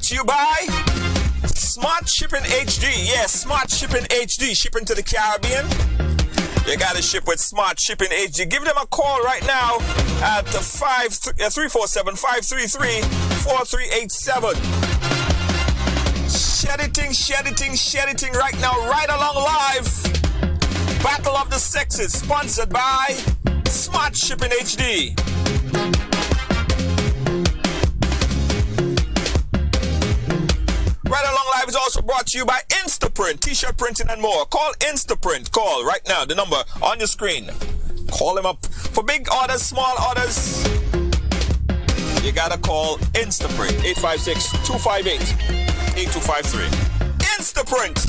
to you by Smart Shipping HD. Yes, Smart Shipping HD, shipping to the Caribbean. You gotta ship with Smart Shipping HD. Give them a call right now at 347-533-4387. Shed it right now. Ride Along Live. Battle of the Sexes, sponsored by Smart Shipping HD. Ride Along Live is also brought to you by Instaprint, t-shirt printing and more. Call Instaprint. Call right now, the number on your screen. Call them up for big orders, small orders. You gotta call Instaprint, 856-258-8253. Instaprint.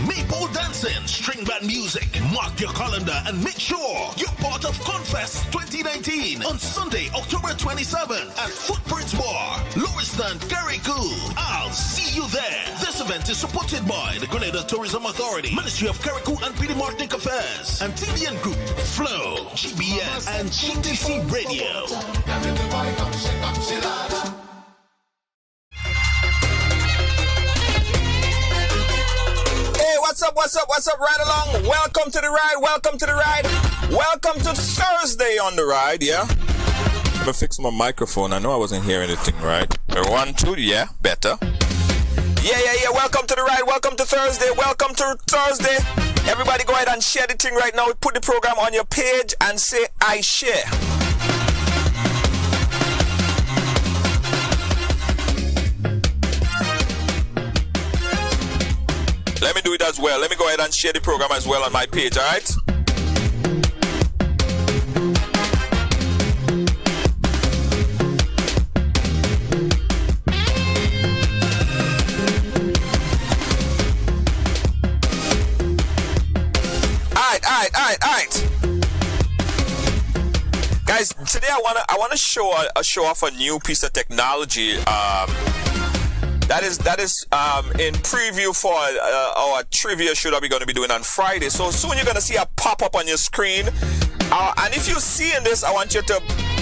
Maple dancing, string band music. Mark your calendar and make sure you're part of Confest 2019 on Sunday, October 27th at Footprints Bar, Lewiston, Carriacou. I'll see you there. This event is supported by the Grenada Tourism Authority, Ministry of Carriacou and PD Martinic Affairs, and TVN Group, Flow, GBS, and GTC Radio. What's up, Ride Along? Welcome to the ride. Welcome to Thursday on the ride, yeah? Let me fix my microphone. I know I wasn't hearing anything right. 1, 2, yeah, better. Yeah. Welcome to the ride. Welcome to Thursday. Everybody go ahead and share the thing right now. Put the program on your page and say, I share. Let me do it as well. Let me go ahead and share the program as well on my page, all right? All right. Guys, today I wanna show off a new piece of technology. That is in preview for our trivia show that we're going to be doing on Friday. So soon you're going to see a pop-up on your screen. And if you're seeing this, I want you to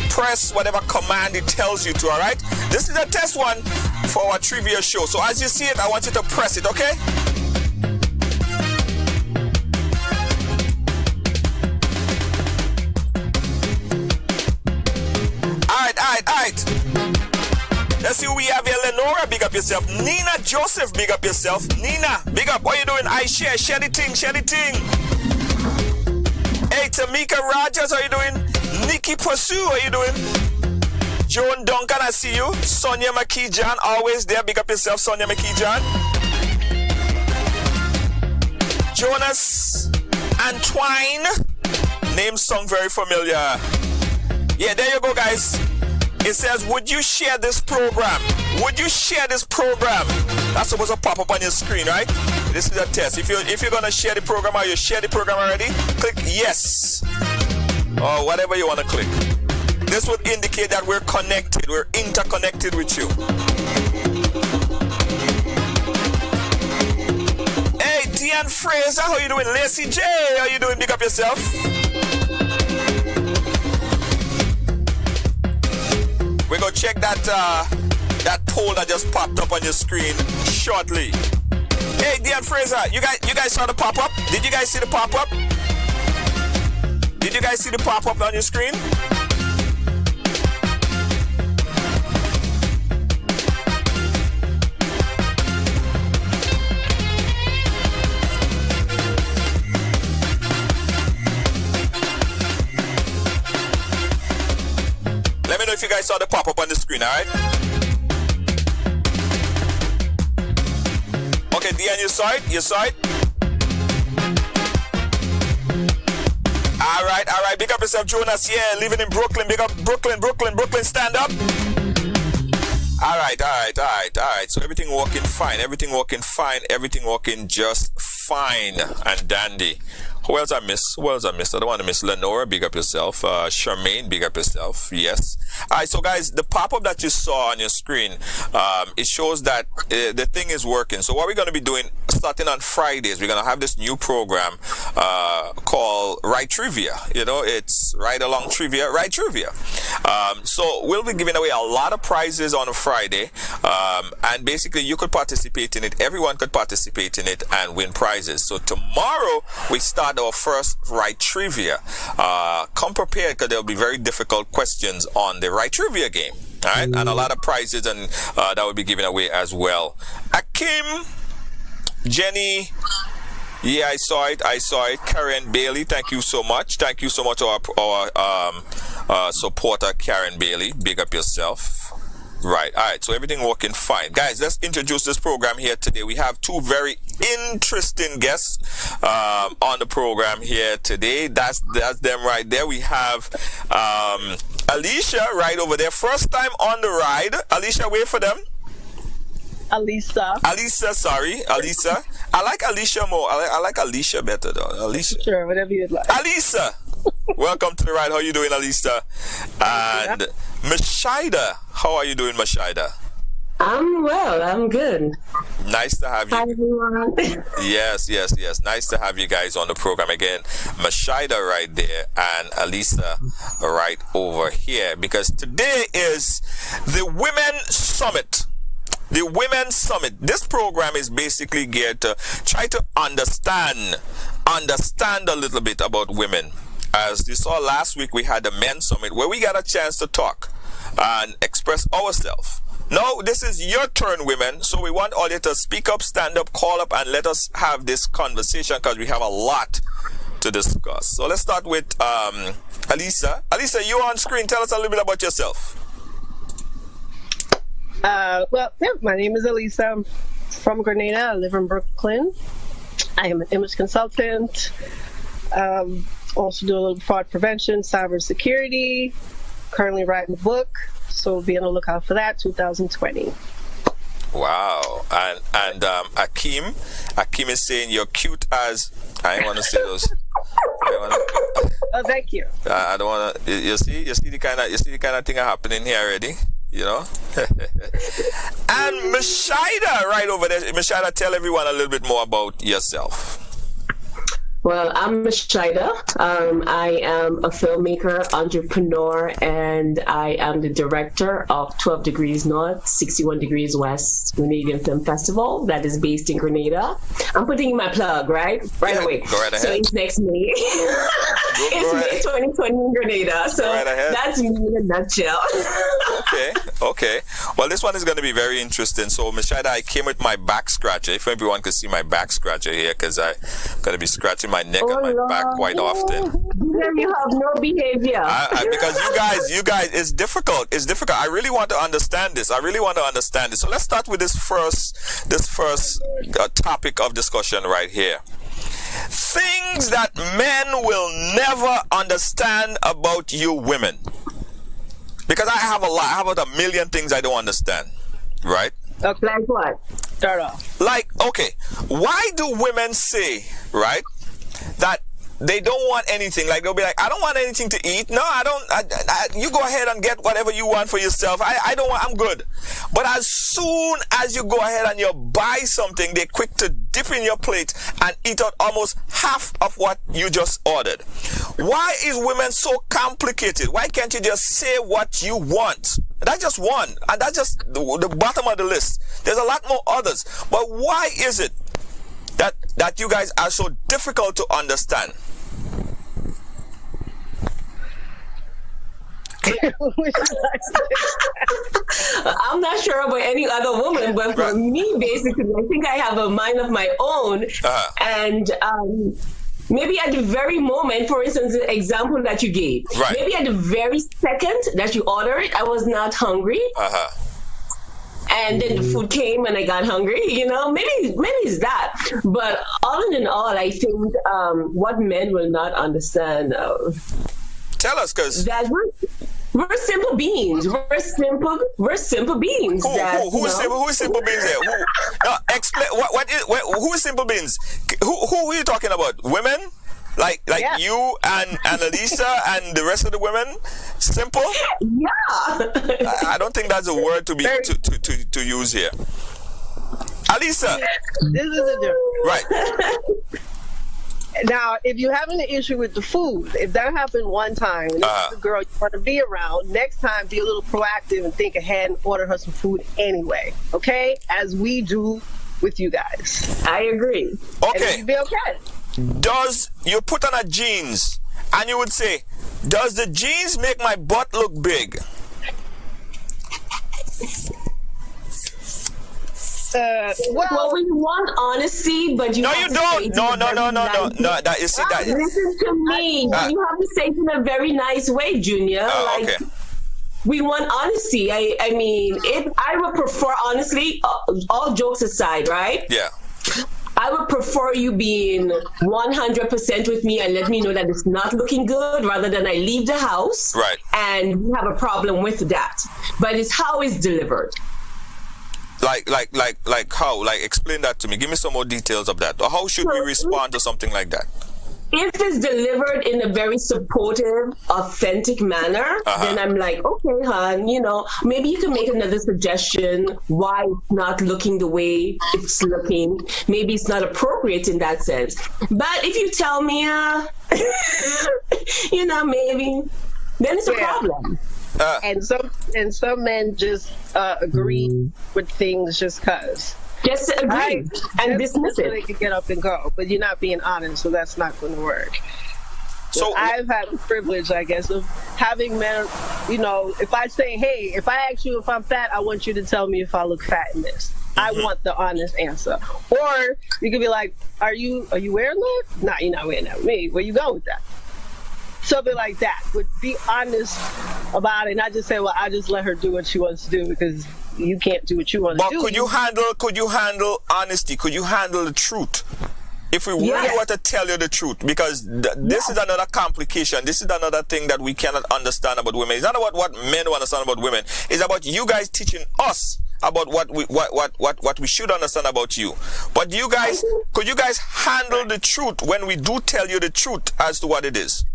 press whatever command it tells you to, all right? This is a test one for our trivia show. So as you see it, I want you to press it, okay? All right. Let's see who we have here. Lenora, big up yourself. Nina Joseph, big up yourself. Nina, big up. What you doing? I share the thing. Hey, Tamika Rogers, how you doing? Nikki Pursue, how you doing? Joan Duncan, I see you. Sonia McKee-John, always there. Big up yourself, Sonia McKee-John. Jonas Antoine. Name song very familiar. Yeah, there you go, guys. It says, would you share this program? That's supposed to pop up on your screen, right? This is a test. If you're gonna share the program or you share the program already, click yes. Or whatever you wanna click. This would indicate that we're connected, we're interconnected with you. Hey, Deanne Fraser, how you doing? Lacey J, how you doing? Big up yourself. We're gonna check that poll that just popped up on your screen shortly. Hey, Deanne Fraser, you guys saw the pop-up? Did you guys see the pop-up? Did you guys see the pop-up on your screen? saw the pop-up on the screen, all right? Okay, Deanne, you saw it? You saw it? All right. Big up yourself, Jonas. Yeah, living in Brooklyn. Big up Brooklyn. Stand up. All right. So everything working fine. Everything working just fine and dandy. Who else I miss? I don't want to miss Lenora. Big up yourself. Charmaine, big up yourself. Yes. All right. So guys, the pop-up that you saw on your screen, it shows that the thing is working. So what we're going to be doing starting on Fridays, we're going to have this new program called Ride Trivia. You know, it's Ride Along Trivia, Ride Trivia. So we'll be giving away a lot of prizes on a Friday, and basically you could participate in it. Everyone could participate in it and win prizes. So tomorrow we start our first Ride Trivia. Come prepared, because there'll be very difficult questions on the Ride Trivia game. All right, and a lot of prizes and that will be given away as well. Akim, Jenny, yeah, I saw it. Karen Bailey, thank you so much. Our supporter, Karen Bailey. Big up yourself. Right. All right. So everything working fine. Guys, let's introduce this program here today. We have two very interesting guests on the program here today. That's them right there. We have Alicia right over there. First time on the ride. Alicia, wait for them. Alisa, sorry. Alisa. I like Alicia more. I like Alicia better though. Alicia. Sure, whatever you'd like. Alisa. Welcome to the ride. How are you doing, Alisa? And Mashida. How are you doing, Mashida? I'm well. I'm good. Nice to have you. Hi, everyone. Yes. Nice to have you guys on the program again. Mashida right there and Alisa right over here, because today is the Women's Summit. The Women's Summit. This program is basically geared to try to understand a little bit about women. As you saw last week, we had the Men's Summit where we got a chance to talk and express ourselves. Now, this is your turn, women. So we want all you to speak up, stand up, call up, and let us have this conversation, because we have a lot to discuss. So let's start with Alisa. Alisa, you're on screen. Tell us a little bit about yourself. My name is Alisa. I'm from Grenada. I live in Brooklyn. I am an image consultant. Also do a little fraud prevention, cybersecurity. Currently writing a book, so be on the lookout for that. 2020. Wow. And Akim is saying you're cute as. I didn't want to say those. Oh, thank you. I don't want to. You see the kind of thing happening here already. You know. And Mashida right over there. Mashida, tell everyone a little bit more about yourself. Well, I'm Mashida. I am a filmmaker, entrepreneur, and I am the director of 12 Degrees North, 61 Degrees West Grenadian Film Festival that is based in Grenada. I'm putting in my plug, right away. Go right ahead. So it's next May. It's May 2020 in Grenada. So that's me in a nutshell. Okay. Well, this one is going to be very interesting. So, Mashida, I came with my back scratcher. If everyone could see my back scratcher here, because I'm going to be scratching my neck and my back quite often. You have no behavior. Because you guys, it's difficult. I really want to understand this. So let's start with this first topic of discussion right here. Things that men will never understand about you women. Because I have about a million things I don't understand, right? Okay, like what? Start off. Like, okay, why do women say, right, that they don't want anything? Like, they'll be like, I don't want anything to eat. No, I don't. You go ahead and get whatever you want for yourself. I don't want, I'm good. But as soon as you go ahead and you buy something, they're quick to dip in your plate and eat out almost half of what you just ordered. Why is women so complicated? Why can't you just say what you want? That's just one. And that's just the bottom of the list. There's a lot more others. But why is it that you guys are so difficult to understand? I'm not sure about any other woman, but for me, basically, I think I have a mind of my own. And maybe at the very moment, for instance, the example that you gave, right. maybe at the very second that you order it, I was not hungry. And then the food came and I got hungry, you know, maybe it's that. But all in all, I think what men will not understand. Tell us, because that we're simple beings. We're simple beings. Who is simple beings there? Explain who is simple beings? Who are you talking about? Women? Like yeah. You and Elisa and the rest of the women? Simple? Yeah. I don't think that's a word to be to use here. Alisa. This is a difference. Right. Now, if you're having an issue with the food, if that happened one time, and this is the girl you want to be around, next time be a little proactive and think ahead and order her some food anyway, okay? As we do with you guys. I agree. Okay. And you'll be okay. Does you put on a jeans and you would say, does the jeans make my butt look big? Well, we want honesty, but you no, have you to don't. No. That you see that. Listen to me. You have to say it in a very nice way, Junior. Okay. We want honesty. I mean, if I would prefer, honestly, all jokes aside, right? Yeah. I would prefer you being 100% with me and let me know that it's not looking good, rather than I leave the house right. and we have a problem with that. But it's how it's delivered. Like how? Like, explain that to me. Give me some more details of that. Or how should we respond to something like that? If it's delivered in a very supportive, authentic manner, then I'm like, okay, hon, you know, maybe you can make another suggestion why it's not looking the way it's looking. Maybe it's not appropriate in that sense. But if you tell me, you know, maybe, then it's a problem. And some men just agree with things just cause. Just agree and dismiss it. They can get up and go, but you're not being honest, so that's not going to work. So I've had the privilege, I guess, of having men. You know, if I say, "Hey, if I ask you if I'm fat, I want you to tell me if I look fat in this." I want the honest answer. Or you could be like, "Are you wearing that?" Nah, you're not wearing that with me. Where you going with that? Something like that. But be honest about it, not just say, "Well, I just let her do what she wants to do," because you can't do what you want to do. But could you handle honesty? Could you handle the truth? If we really want to tell you the truth, because this is another complication. This is another thing that we cannot understand about women. It's not about what men understand about women. It's about you guys teaching us about what we should understand about you. But could you guys handle the truth when we do tell you the truth as to what it is?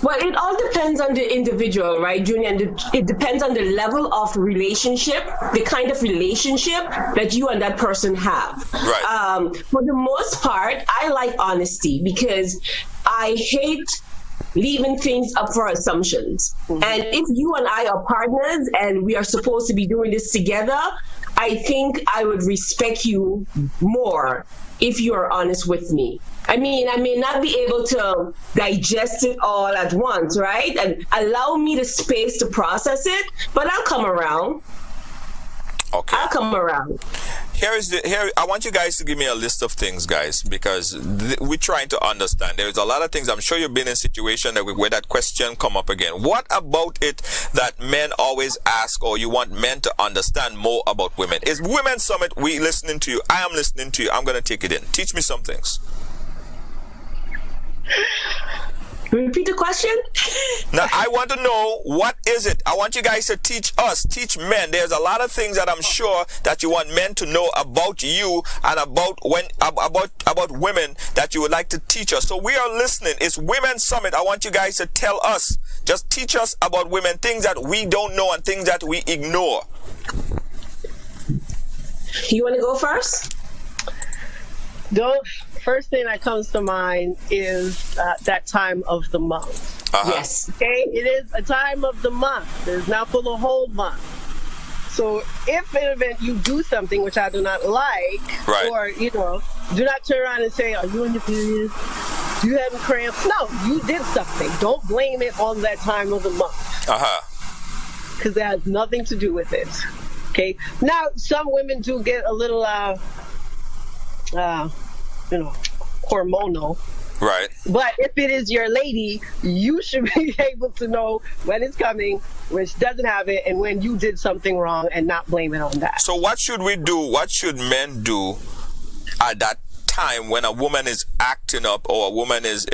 Well, it all depends on the individual, right, Junior? And it depends on the level of relationship, the kind of relationship that you and that person have. Right. For the most part, I like honesty because I hate leaving things up for assumptions. Mm-hmm. And if you and I are partners and we are supposed to be doing this together, I think I would respect you more if you are honest with me. I mean, I may not be able to digest it all at once, right? And allow me the space to process it, but I'll come around. Okay. I'll come around. I want you guys to give me a list of things, guys, because we're trying to understand. There's a lot of things. I'm sure you've been in a situation where that question come up again. What about it that men always ask, or you want men to understand more about women? Is Women's Summit, we listening to you? I am listening to you. I'm going to take it in. Teach me some things. Repeat the question. Now, I want to know, what is it? I want you guys to teach men. There's a lot of things that I'm sure that you want men to know about you and about women that you would like to teach us. So we are listening. It's Women's Summit. I want you guys to tell us, just teach us about women, things that we don't know and things that we ignore. You want to go first? First thing that comes to mind is that time of the month. Yes. Okay, it is a time of the month. It's not for the whole month. So if in an event you do something which I do not like, right, or, you know, do not turn around and say, "Are you on your period? Do you have cramps?" No, you did something. Don't blame it on that time of the month. Because it has nothing to do with it. Okay. Now, some women do get a little, hormonal. Right. But if it is your lady, you should be able to know when it's coming, when she doesn't have it, and when you did something wrong and not blame it on that. So what should we do? What should men do at that time when a woman is acting up or a woman is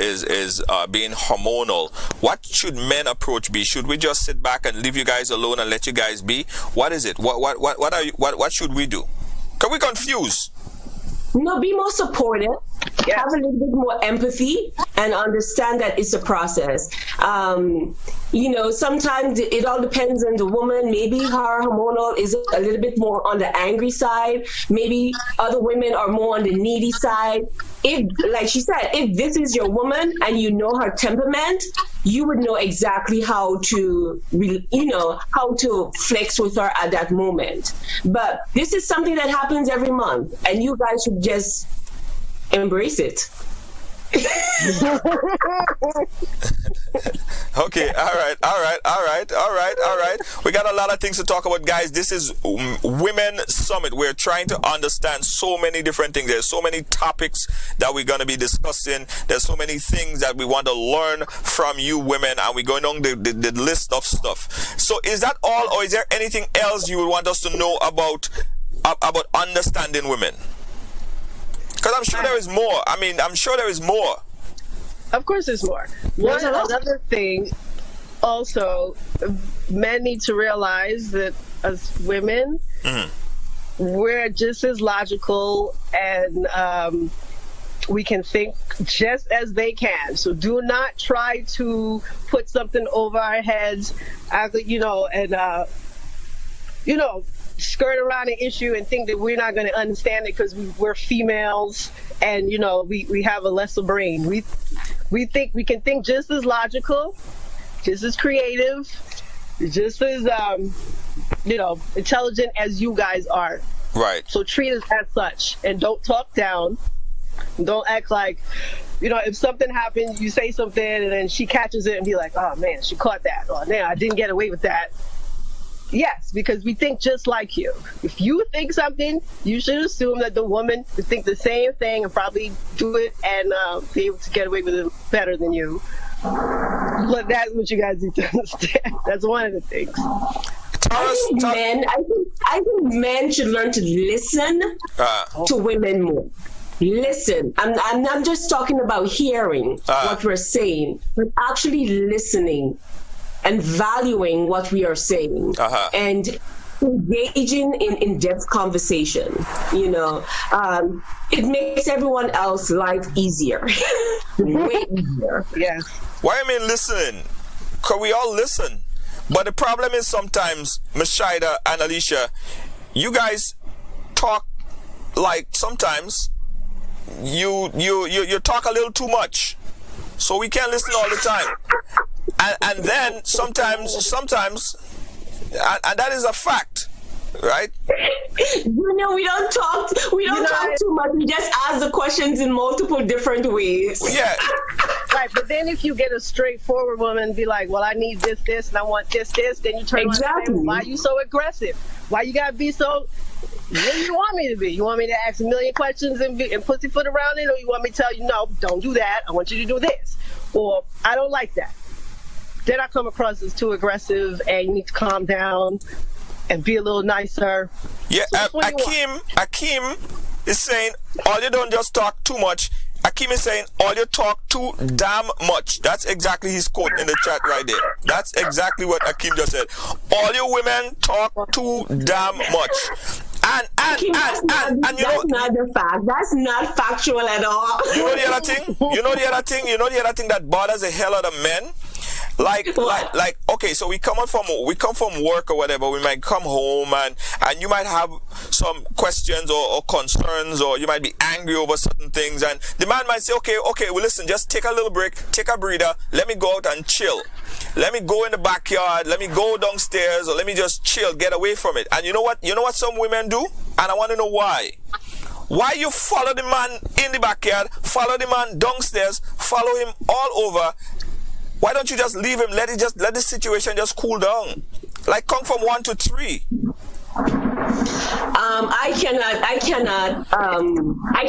being hormonal? What should men approach be? Should we just sit back and leave you guys alone and let you guys be? What is it? What should we do? Can we confuse? No, be more supportive. Yes. Have a little bit more empathy and understand that it's a process. Sometimes it all depends on the woman. Maybe her hormonal is a little bit more on the angry side. Maybe other women are more on the needy side. If, like she said, if this is your woman and you know her temperament, you would know exactly how to flex with her at that moment. But this is something that happens every month, and you guys should just embrace it. Okay, all right. We got a lot of things to talk about, guys. This is Women Summit. We're trying to understand so many different things. There's so many topics that we're going to be discussing. There's so many things that we want to learn from you women, and we're going on the list of stuff. So is that all, or is there anything else you would want us to know about understanding women? Because I'm sure there is more. I'm sure there is more. Of course there's more. Another thing, also, men need to realize that as women, we're just as logical and we can think just as they can. So do not try to put something over our heads, skirt around an issue and think that we're not going to understand it because we're females and we have a lesser brain. We think we can think just as logical, just as creative, just as intelligent as you guys are. Right. So treat us as such and don't talk down. Don't act like, if something happens, you say something and then she catches it and be like, oh man, she caught that. Or man, I didn't get away with that. Yes, because we think just like you. If you think something, you should assume that the woman would think the same thing and probably do it and be able to get away with it better than you. But that's what you guys need to understand. That's one of the things. I think men should learn to listen to women more. Listen. I'm just talking about hearing what we're saying, but actually listening and valuing what we are saying and engaging in in-depth conversation. It makes everyone else's life easier. Way easier. Yes. Why I mean listening? Because we all listen. But the problem is sometimes, Mashida and Alicia, you guys talk like sometimes you talk a little too much. So we can't listen all the time. And then sometimes, and that is a fact, right? We don't talk too much. We just ask the questions in multiple different ways. Yeah. Right, but then if you get a straightforward woman and be like, well, I need this, and I want this, then you turn around and say, well, why are you so aggressive? Why you gotta be so... What do you want me to be? You want me to ask a million questions and pussyfoot around it, or you want me to tell you, no, don't do that, I want you to do this? Or, I don't like that. Then I come across as too aggressive and you need to calm down and be a little nicer. Yeah, so Akeem is saying, all you don't just talk too much. Akeem is saying, all you talk too damn much. That's exactly his quote in the chat right there. That's exactly what Akeem just said. All you women talk too damn much. And you know, that's not the fact. That's not factual at all. You know the other thing that bothers the hell out of men? Like, okay, so we come from work or whatever. We might come home and you might have some questions or concerns, or you might be angry over certain things, and the man might say, okay, well listen, just take a little break, take a breather, let me go out and chill. Let me go in the backyard, let me go downstairs, or let me just chill, get away from it. And you know what some women do? And I want to know why. Why you follow the man in the backyard, follow the man downstairs, follow him all over? Why don't you just leave him? Let the situation just cool down. Like, come from 1 to 3. I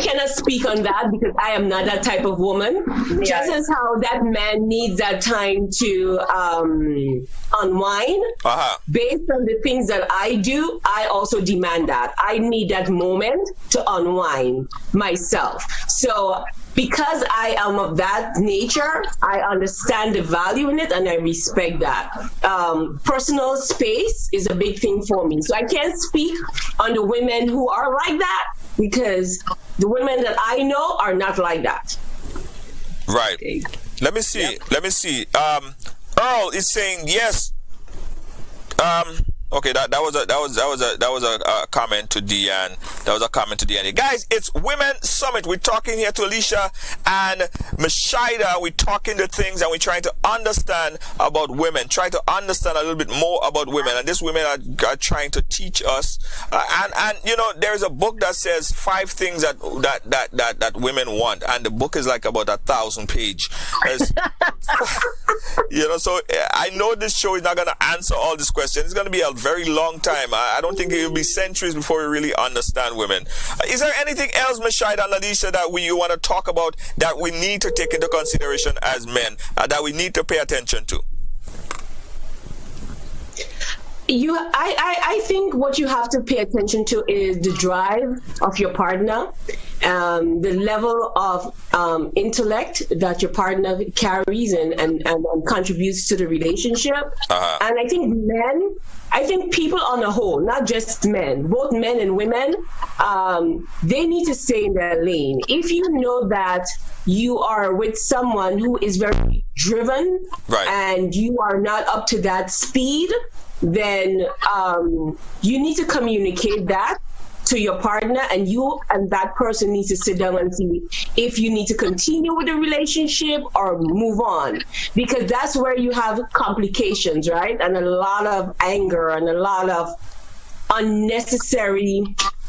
cannot speak on that because I am not that type of woman. Yeah. Just as how that man needs that time to unwind, based on the things that I do, I also demand that. I need that moment to unwind myself. So because I am of that nature, I understand the value in it and I respect that. Personal space is a big thing for me. So I can't speak on the women who are like that because the women that I know are not like that. Right. Let me see. Earl is saying yes. Okay, that was a comment to Deanne. That was a comment to Deanne. Guys, it's Women Summit. We're talking here to Alicia and Mashida. We're talking the things and we're trying to understand about women. Try to understand a little bit more about women. And these women are trying to teach us. And you know, there's a book that says 5 things that women want, and the book is like about 1,000 pages. You know, so I know this show is not going to answer all these questions. It's going to be a very long time. I don't think it will be centuries before we really understand women. Is there anything else, Mashida and Alicia, that you want to talk about that we need to take into consideration as men, that we need to pay attention to? I think what you have to pay attention to is the drive of your partner, the level of intellect that your partner carries and contributes to the relationship. And I think people on the whole, not just men, both men and women, they need to stay in their lane. If you know that you are with someone who is very driven, right, and you are not up to that speed, then you need to communicate that to your partner, and you and that person needs to sit down and see if you need to continue with the relationship or move on, because that's where you have complications, right? And a lot of anger and a lot of unnecessary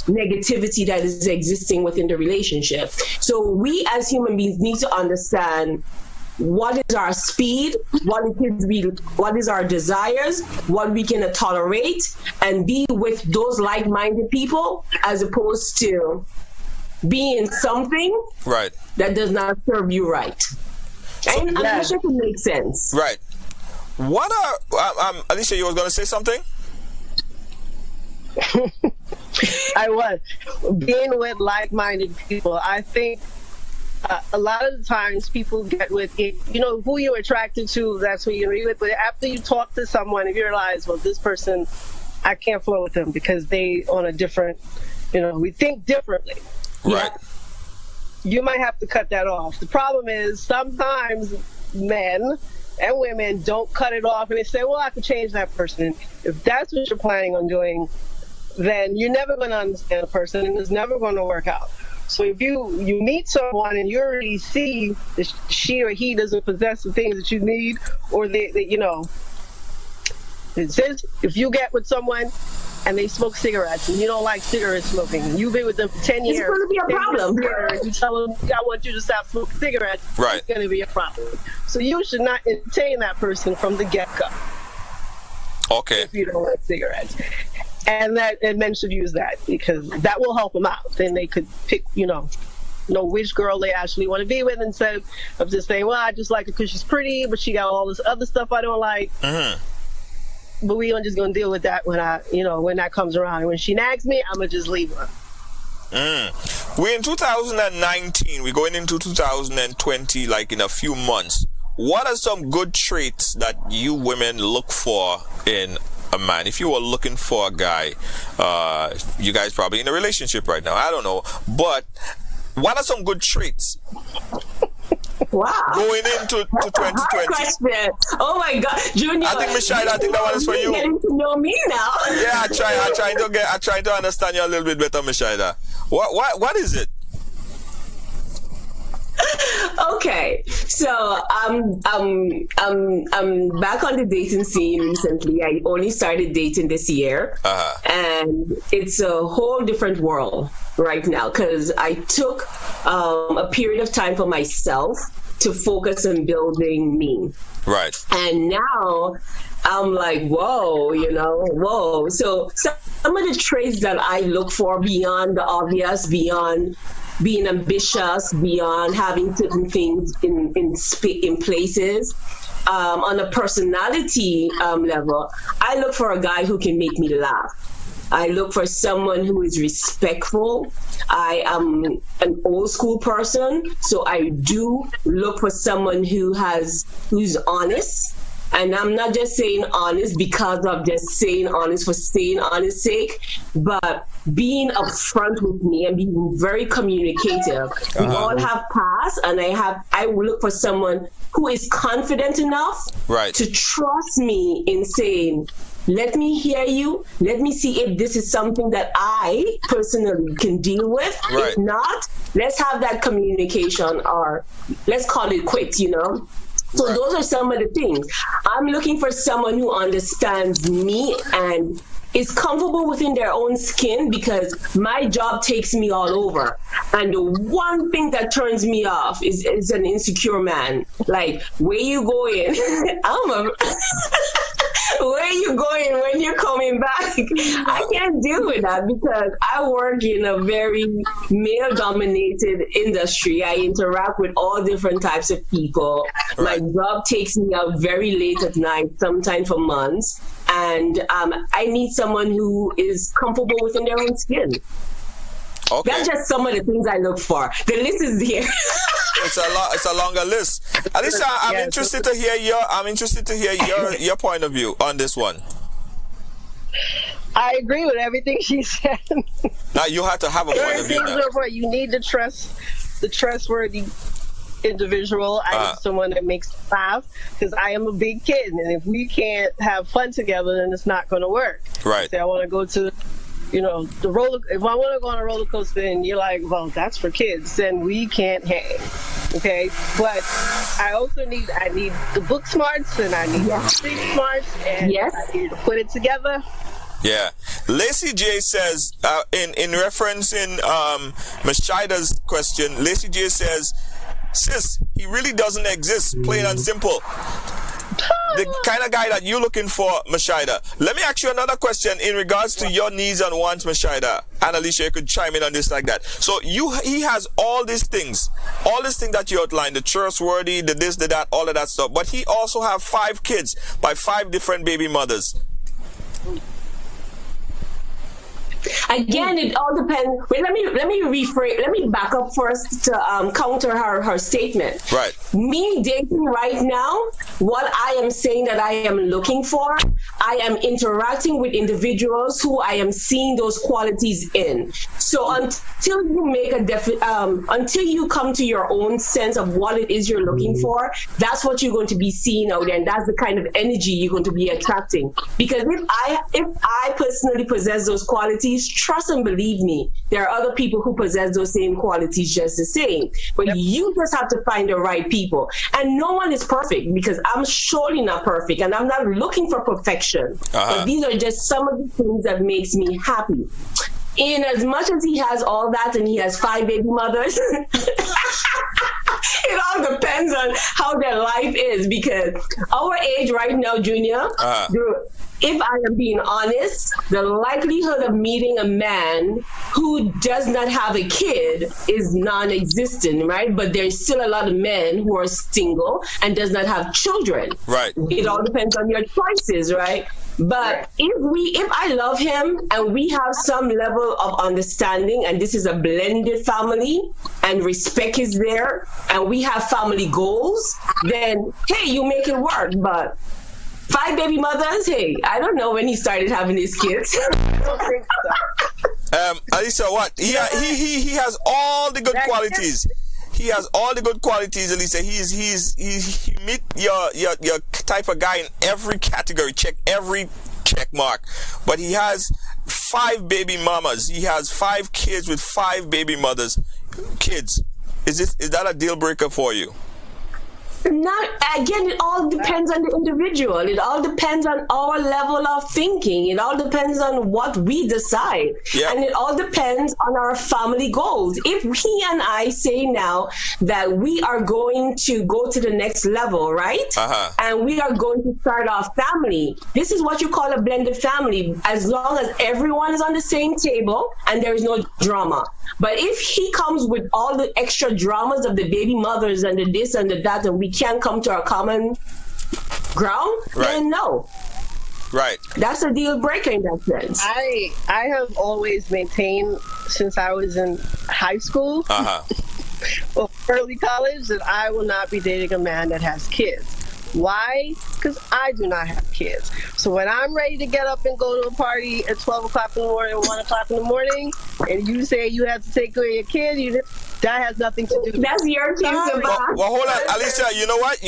negativity that is existing within the relationship. So we as human beings need to understand what is our speed, what is our desires, what we can tolerate, and be with those like-minded people as opposed to being something right that does not serve you right. So, and I'm not sure if it makes sense. Right. What are Alicia, you were going to say something? I was. Being with like-minded people, I think a lot of the times people get with it, you know, who you're attracted to, that's who you're with. But after you talk to someone, if you realize, well, this person, I can't flow with them because they on a different, you know, we think differently. Right. You might have to cut that off. The problem is sometimes men and women don't cut it off and they say, well, I can change that person. If that's what you're planning on doing, then you're never going to understand a person and it's never going to work out. So if you meet someone and you already see that she or he doesn't possess the things that you need, or they you know, it says if you get with someone and they smoke cigarettes and you don't like cigarette smoking, and you've been with them for 10 years, it's going to be a problem. And you tell them, I want you to stop smoking cigarettes, right, it's going to be a problem. So you should not entertain that person from the get-go. Okay. If you don't like cigarettes. And men should use that because that will help them out. Then they could pick, know which girl they actually want to be with instead of just saying, well, I just like her because she's pretty, but she got all this other stuff I don't like. Mm-hmm. But we are just going to deal with that when when that comes around. And when she nags me, I'm going to just leave her. We're in 2019. We're going into 2020, like in a few months. What are some good traits that you women look for in a man? If you were looking for a guy, you guys probably in a relationship right now, I don't know, but what are some good traits? Wow. Going into 2020. Oh my God, Junior. I think Mashida, I think that one is for you. Getting to know me now. Yeah, I'm trying to understand you a little bit better, Mashida. What is it? Okay, so I'm back on the dating scene recently. I only started dating this year, and it's a whole different world right now because I took a period of time for myself to focus on building me. Right. And now I'm like, whoa, whoa. So some of the traits that I look for beyond the obvious, beyond being ambitious, beyond having certain things in places, on a personality level, I look for a guy who can make me laugh. I look for someone who is respectful. I am an old school person, so I do look for someone who's honest. And I'm not just saying honest because of just saying honest for saying honest sake, but being upfront with me and being very communicative. We all have past, and I will look for someone who is confident enough to trust me in saying, let me hear you. Let me see if this is something that I personally can deal with. Right. If not, let's have that communication, or let's call it quits, So those are some of the things. I'm looking for someone who understands me and is comfortable within their own skin, because my job takes me all over. And the one thing that turns me off is an insecure man. Like, where you going? Where you going when you're coming back? I can't deal with that because I work in a very male-dominated industry. I interact with all different types of people. Right. My job takes me out very late at night, sometimes for months. And I need someone who is comfortable within their own skin. Okay. That's just some of the things I look for. The list is here. It's a longer list. Alicia, I'm interested to hear your point of view on this one. I agree with everything she said. Now you have to have a point of view. You need to trust the trustworthy individual. I need someone that makes me laugh, because I am a big kid, and if we can't have fun together, then it's not going to work. Right. Say I want to go to the roller. If I want to go on a roller coaster and you're like, well, that's for kids, then we can't hang. Okay. But I also need the book smarts, and I need the street smarts, and I need to put it together. Yeah. Lacey J says, in referencing Mashida's question, Lacey J says, sis, he really doesn't exist, plain and simple. The kind of guy that you're looking for, Mashida. Let me ask you another question in regards to your needs and wants, Mashida. And Alicia, you could chime in on this like that. So he has all these things that you outlined, the trustworthy, the this, the that, all of that stuff. But he also have 5 kids by 5 different baby mothers. Again, it all depends. Wait, let me rephrase. Let me back up first to counter her statement. Right. Me dating right now, what I am saying that I am looking for, I am interacting with individuals who I am seeing those qualities in. So until you make until you come to your own sense of what it is you're looking for, that's what you're going to be seeing out there, and that's the kind of energy you're going to be attracting. Because if I personally possess those qualities, trust and believe me, there are other people who possess those same qualities just the same. But you just have to find the right people. And no one is perfect, because I'm surely not perfect, and I'm not looking for perfection. But these are just some of the things that makes me happy. In as much as he has all that and he has 5 baby mothers, it all depends on how their life is, because our age right now, Junior, if I am being honest, the likelihood of meeting a man who does not have a kid is non-existent, right? But there's still a lot of men who are single and does not have children. Right. It all depends on your choices, right? But if I love him and we have some level of understanding, and this is a blended family and respect is there, and we have family goals, then hey, you make it work. But 5 baby mothers, hey, I don't know when he started having his kids. I don't think so. Alisa, what? He has all the good qualities. He has all the good qualities, Alisa. He meet your type of guy in every category. Check every check mark. But he has 5 baby mamas. He has 5 kids with 5 baby mothers. Kids. Is that a deal breaker for you? Not again, it all depends on the individual. It all depends on our level of thinking. It all depends on what we decide. Yep. And it all depends on our family goals. If he and I say now that we are going to go to the next level, right? And we are going to start our family. This is what you call a blended family, as long as everyone is on the same table and there is no drama. But if he comes with all the extra dramas of the baby mothers and the this and the that, and we can't come to a common ground, then no. Right. That's a deal breaker in that sense. I have always maintained since I was in high school, or early college, that I will not be dating a man that has kids. Why? Because I do not have kids. So when I'm ready to get up and go to a party at 12 o'clock in the morning or 1 o'clock in the morning, and you say you have to take away your kid, that has nothing to do with That's your kid. Well, hold on, Alicia. You know what?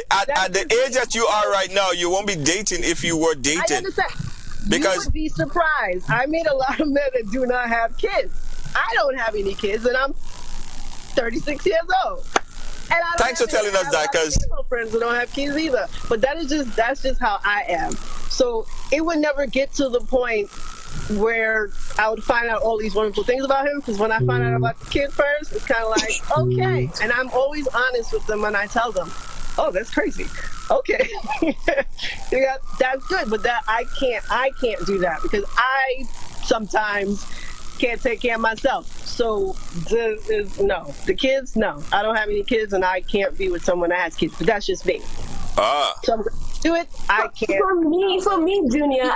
At the age that you are right now, you won't be dating if you were dating. I understand. Because you would be surprised. I meet a lot of men that do not have kids. I don't have any kids, and I'm 36 years old. And I don't thanks for telling us that, because friends who don't have kids either. But that's just how I am. So it would never get to the point where I would find out all these wonderful things about him, because when I find out about the kid first, it's kind of like, okay. And I'm always honest with them when I tell them, oh, that's crazy. Okay. Yeah, that's good, but that I can't do that, because I sometimes can't take care of myself. So the kids, no. I don't have any kids, and I can't be with someone that has kids, but that's just me. So I'm gonna do it. I can't. For me, Junior,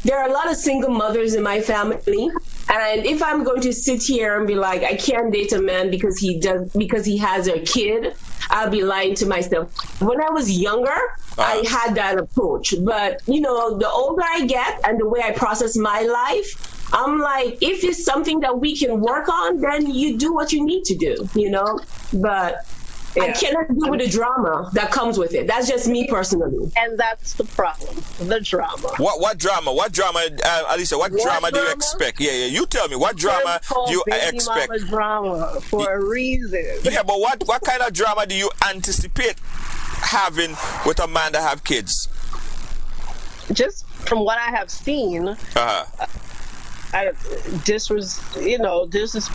there are a lot of single mothers in my family, and if I'm going to sit here and be like, I can't date a man because he has a kid, I'll be lying to myself. When I was younger, I had that approach, but the older I get and the way I process my life, I'm like, if it's something that we can work on, then you do what you need to do, but I cannot deal with the drama that comes with it. That's just me personally. And that's the problem, the drama. What drama? What drama, Alicia, what drama do you expect? Yeah, you tell me. What drama do you expect? Mama drama for a reason. Yeah, but what kind of drama do you anticipate having with a man that have kids? Just from what I have seen, this is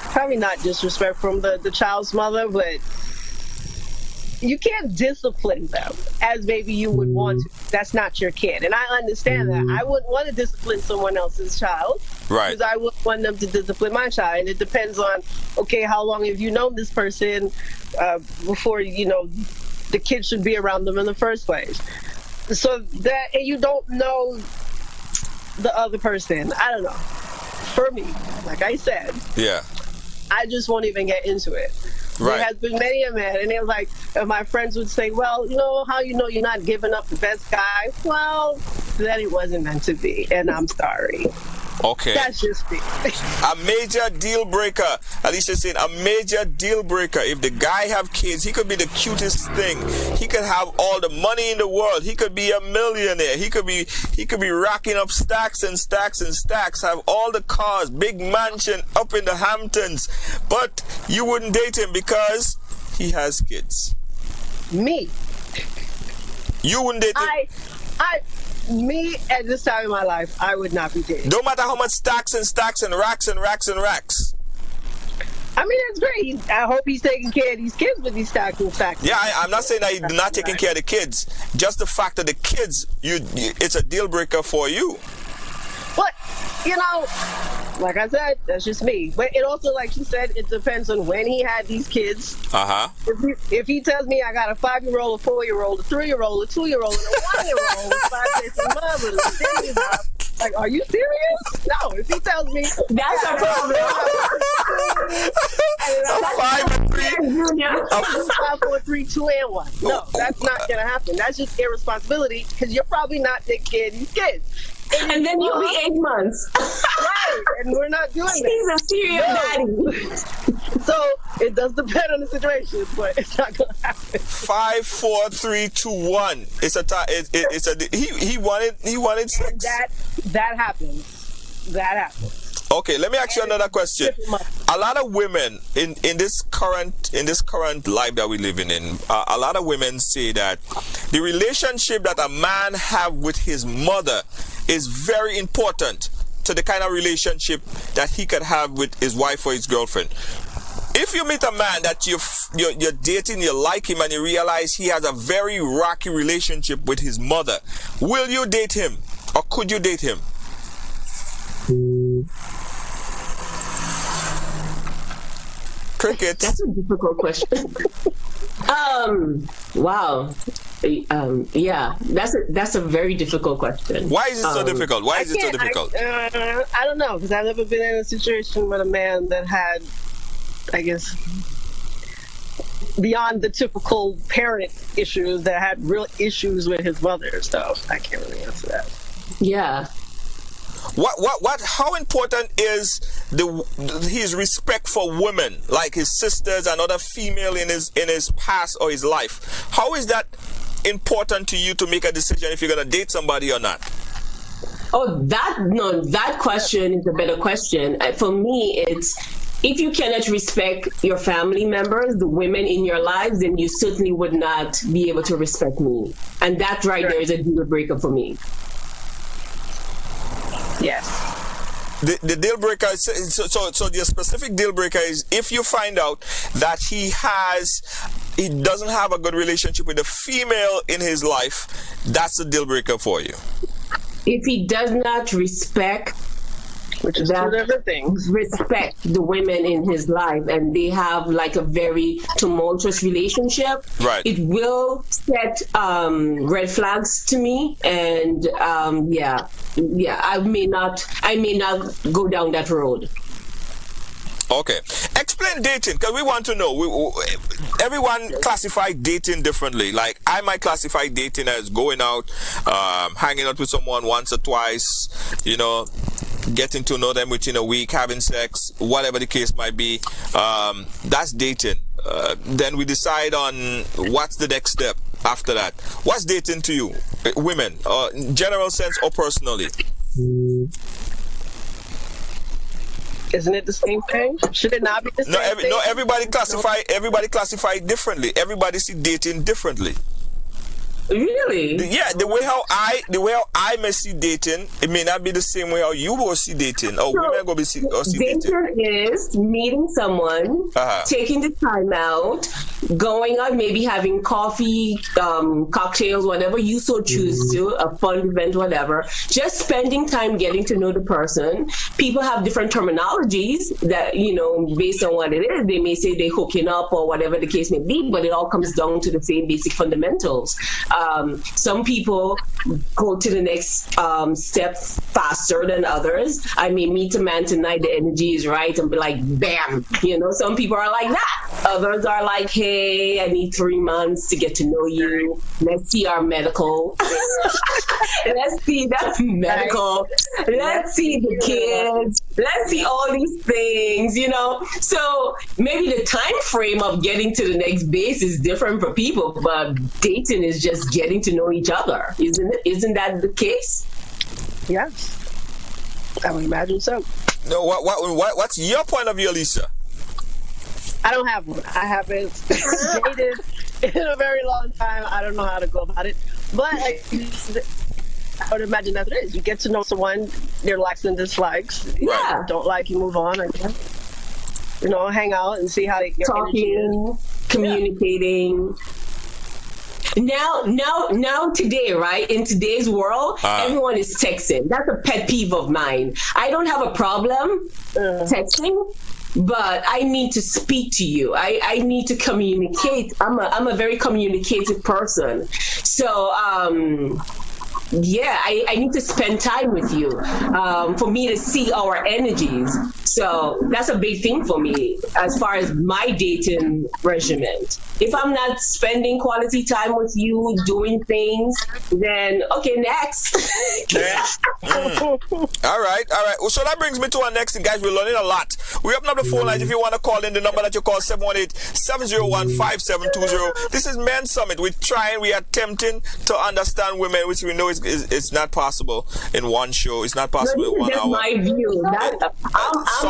probably not disrespect from the child's mother, but you can't discipline them as maybe you would want to. That's not your kid, and I understand that. I wouldn't want to discipline someone else's child, right? Because I wouldn't want them to discipline my child, and it depends on how long have you known this person before the kid should be around them in the first place. So that, and you don't know the other person. I don't know. For me, like I said, I just won't even get into it. Right. There has been many a man, and it was like, my friends would say, well, how you're not giving up the best guy? Well, then it wasn't meant to be, and I'm sorry. Okay. That's just me. A major deal breaker. Alicia saying a major deal breaker. If the guy have kids, he could be the cutest thing. He could have all the money in the world. He could be a millionaire. He could be racking up stacks and stacks and stacks. Have all the cars, big mansion up in the Hamptons. But you wouldn't date him because he has kids. Me. You wouldn't date him. Me, at this time in my life, I would not be dating. No matter how much stacks and stacks and racks and racks and racks. I mean, that's great. I hope he's taking care of these kids with these stacks and stacks. Yeah, I'm not saying that he's not taking care of the kids. Just the fact that the kids, it's a deal breaker for you. But, like I said, that's just me. But it also, like she said, it depends on when he had these kids. If he tells me I got a 5-year-old, a 4-year-old, a 3-year-old, a 2-year-old, and a 1-year-old, 5 different mothers, then he's like, are you serious? No. If he tells me that's a problem. A 5 and 3. 5, 4, 3, 2, and 1. No, that's not gonna happen. That's just irresponsibility, because you're probably not taking care of these kids. And then you'll be 8 months. Right, and we're not doing that. He's a serious daddy. So it does depend on the situation, but it's not gonna happen. 5, 4, 3, 2, 1. He wanted 6. That happens. That happens. Okay, let me ask you another question. A lot of women in this current life that we're living in, a lot of women say that the relationship that a man have with his mother is very important to the kind of relationship that he could have with his wife or his girlfriend. If you meet a man that you're dating, you like him, and you realize he has a very rocky relationship with his mother, will you date him, or could you date him? Crickets. That's a difficult question. Wow. Yeah, that's a very difficult question. Why is it so difficult? Why is it so difficult? I don't know, because I've never been in a situation with a man that had, I guess, beyond the typical parent issues, that had real issues with his mother. So I can't really answer that. Yeah. What? How important is his respect for women, like his sisters and other female in his past or his life? How is that important to you to make a decision if you're gonna date somebody or not? Oh, that question is a better question. For me, it's if you cannot respect your family members, the women in your lives, then you certainly would not be able to respect me. And that right there is a deal breaker for me. Yes. The deal breaker is, so the specific deal breaker is if you find out that he doesn't have a good relationship with a female in his life, that's a deal breaker for you. If he does not respect, which is two different things, respect the women in his life, and they have like a very tumultuous relationship, right, it will set red flags to me, and I may not go down that road. Okay, explain dating, because we want to know. Everyone classify dating differently. Like I might classify dating as going out, hanging out with someone once or twice, getting to know them within a week, having sex, whatever the case might be. That's dating. Then we decide on what's the next step after that. What's dating to you, women, in general sense or personally? Isn't it the same thing? Should it not be the same thing? No, everybody classify it differently. Everybody see dating differently. Really? Yeah, the way how I may see dating, it may not be the same way how you will see dating, or women go see dating. Dating is meeting someone, taking the time out, going out, maybe having coffee, cocktails, whatever you so choose to, a fun event, whatever. Just spending time getting to know the person. People have different terminologies that, based on what it is. They may say they're hooking up or whatever the case may be, but it all comes down to the same basic fundamentals. Some people go to the next step faster than others. I may meet a man tonight, the energy is right, and be like, bam. Some people are like that. Others are like, hey, I need 3 months to get to know you. Let's see our medical. Let's see that's medical. Let's see the kids. Let's see all these things, So maybe the time frame of getting to the next base is different for people, but dating is just getting to know each other. Isn't that the case? Yes. I would imagine so. No, what's your point of view, Lisa? I don't have one. I haven't dated in a very long time. I don't know how to go about it. But I would imagine that's what it is. You get to know someone, their likes and dislikes. Yeah. Don't like, you move on. I guess. Hang out and see how they get talking, communicating. Now today, right? In today's world, everyone is texting. That's a pet peeve of mine. I don't have a problem texting, but I need to speak to you. I need to communicate. I'm a very communicative person. So I need to spend time with you for me to see our energies. So that's a big thing for me as far as my dating regimen. If I'm not spending quality time with you, doing things, then okay, next. All right. Well, so that brings me to our next thing, guys. We're learning a lot. We open up the phone lines if you want to call in. The number that you call 718-701-5720. This is Men's Summit. We are attempting to understand women, which we know is not possible in one show. It's not possible in 1 hour. My view. I'm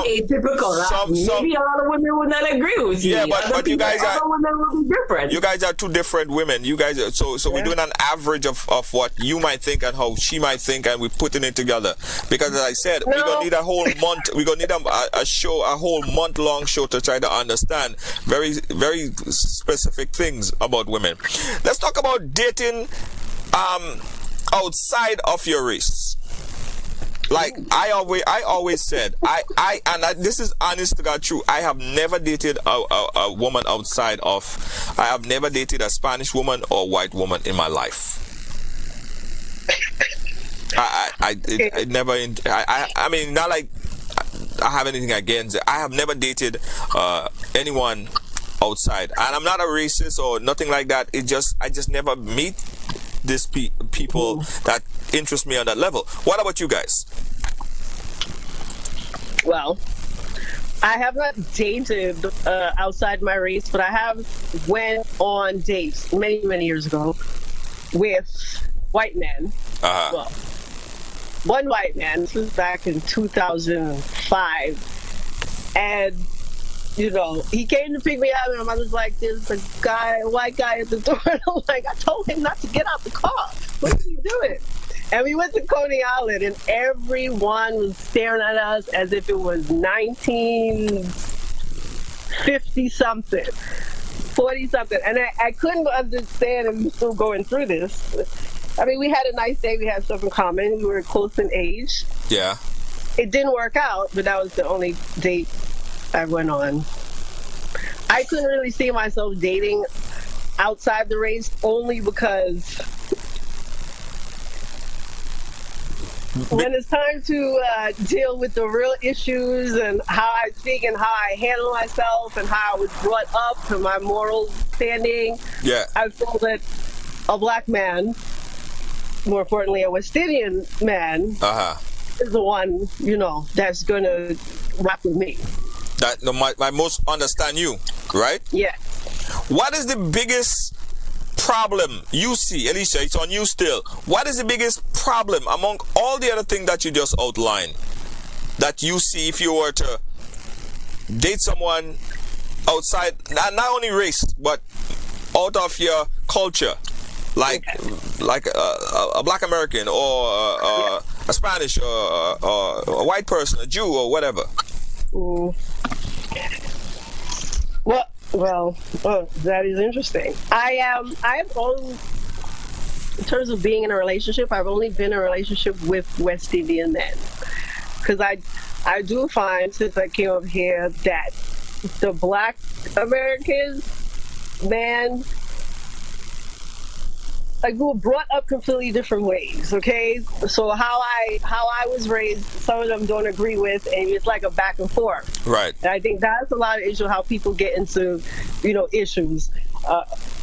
atypical. Maybe a lot of women would not agree with you. Yeah, but you guys are women will be different. You guys are two different women. You guys are, so we're doing an average of what you might think and how she might think, and we're putting it together. Because as I said, we're gonna need a whole month. We're gonna need a show, a whole month-long show to try to understand very, very specific things about women. Let's talk about dating outside of your race. Like I always said, this is honest to God true. I have never dated a woman outside of. I have never dated a Spanish woman or a white woman in my life. I mean, not like I have anything against it. I have never dated anyone outside, and I'm not a racist or nothing like that. I just never meet these people that interest me on that level. What about you guys? Well, I have not dated outside my race, but I have went on dates many, many years ago with white men. Well, one white man. This was back in 2005, and you know, he came to pick me up, and I was like, "There's a white guy at the door." And I'm like, I told him not to get out the car. What is he doing? And we went to Coney Island, and everyone was staring at us as if it was 1950-something, 40-something. And I couldn't understand, and we're still going through this. I mean, we had a nice day. We had stuff in common. We were close in age. Yeah. It didn't work out, but that was the only date I went on. I couldn't really see myself dating outside the race only because when it's time to deal with the real issues and how I think and how I handle myself and how I was brought up and my moral standing, I feel that a black man, more importantly a West Indian man, is the one, you know, that's going to rock with me. That my most understand you, right? Yeah. What is the biggest problem you see, Alicia? It's on you still. What is the biggest problem among all the other things that you just outlined that you see if you were to date someone outside, not only race, but out of your culture, like a black American or a Spanish or a white person, a Jew or whatever? Well, that is interesting. I've only, in terms of being in a relationship, I've only been in a relationship with West Indian men. Because I do find, since I came up here, that the black American man, like, we were brought up completely different ways, okay? So how I was raised, some of them don't agree with, and it's like a back and forth. Right. And I think that's a lot of issue, how people get into, you know, issues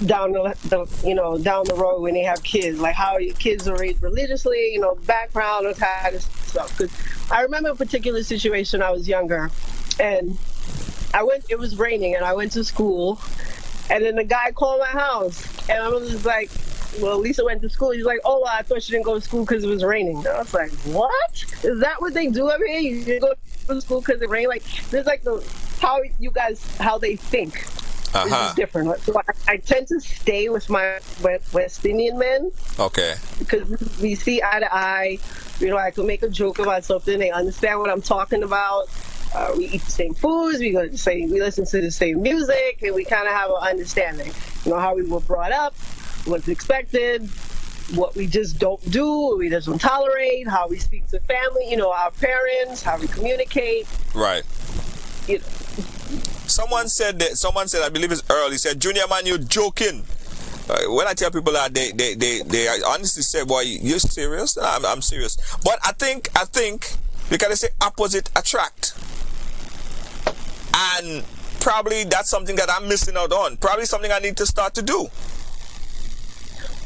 down the road when they have kids, like how your kids are raised religiously, you know, background, and kind of stuff. Because I remember a particular situation. I was younger, and it was raining, and I went to school, and then the guy called my house, and I was just like, well, Lisa went to school. He's like, oh, well, I thought she didn't go to school because it was raining. And I was like, what? Is that what they do up here? You didn't go to school because it rained? Like, there's like how they think is different. So I tend to stay with my West Indian men. Okay. Because we see eye to eye. You know, I can make a joke about something. They understand what I'm talking about. We eat the same foods. We listen to the same music, and we kind of have an understanding. You know, how we were brought up, what's expected, what we just don't do, what we just don't tolerate, how we speak to family, you know, our parents, how we communicate. Right. You know. Someone said, I believe it's Earl, he said, Junior man, you're joking. When I tell people that, they honestly say, boy, you're serious? I'm serious. But I think, because they say opposite attract. And probably that's something that I'm missing out on. Probably something I need to start to do.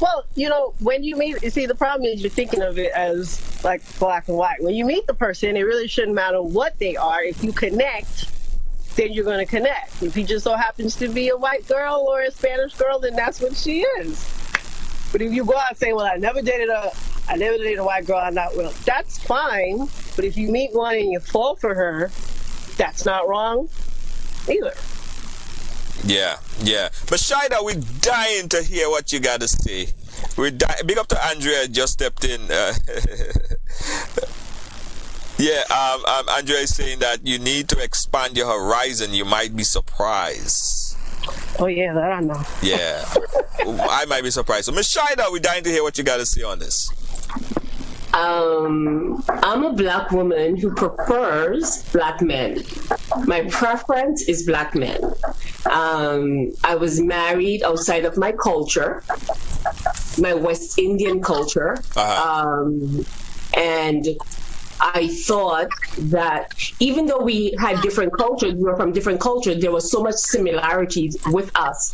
Well, when you meet, you see, the problem is you're thinking of it as like black and white. When you meet the person, it really shouldn't matter what they are. If you connect, then you're going to connect. If he just so happens to be a white girl or a Spanish girl, then that's what she is. But if you go out and say, well, I never dated a white girl, I'm not well, that's fine. But if you meet one and you fall for her, that's not wrong either. Yeah. But Shida, we're dying to hear what you got to say. Big up to Andrea, just stepped in. Andrea is saying that you need to expand your horizon. You might be surprised. Oh, yeah, that I know. Yeah, I might be surprised. So, Miss Shida, we're dying to hear what you got to say on this. I'm a black woman who prefers black men. My preference is black men. I was married outside of my culture, my West Indian culture, and I thought that even though we had different cultures, we were from different cultures, there was so much similarities with us.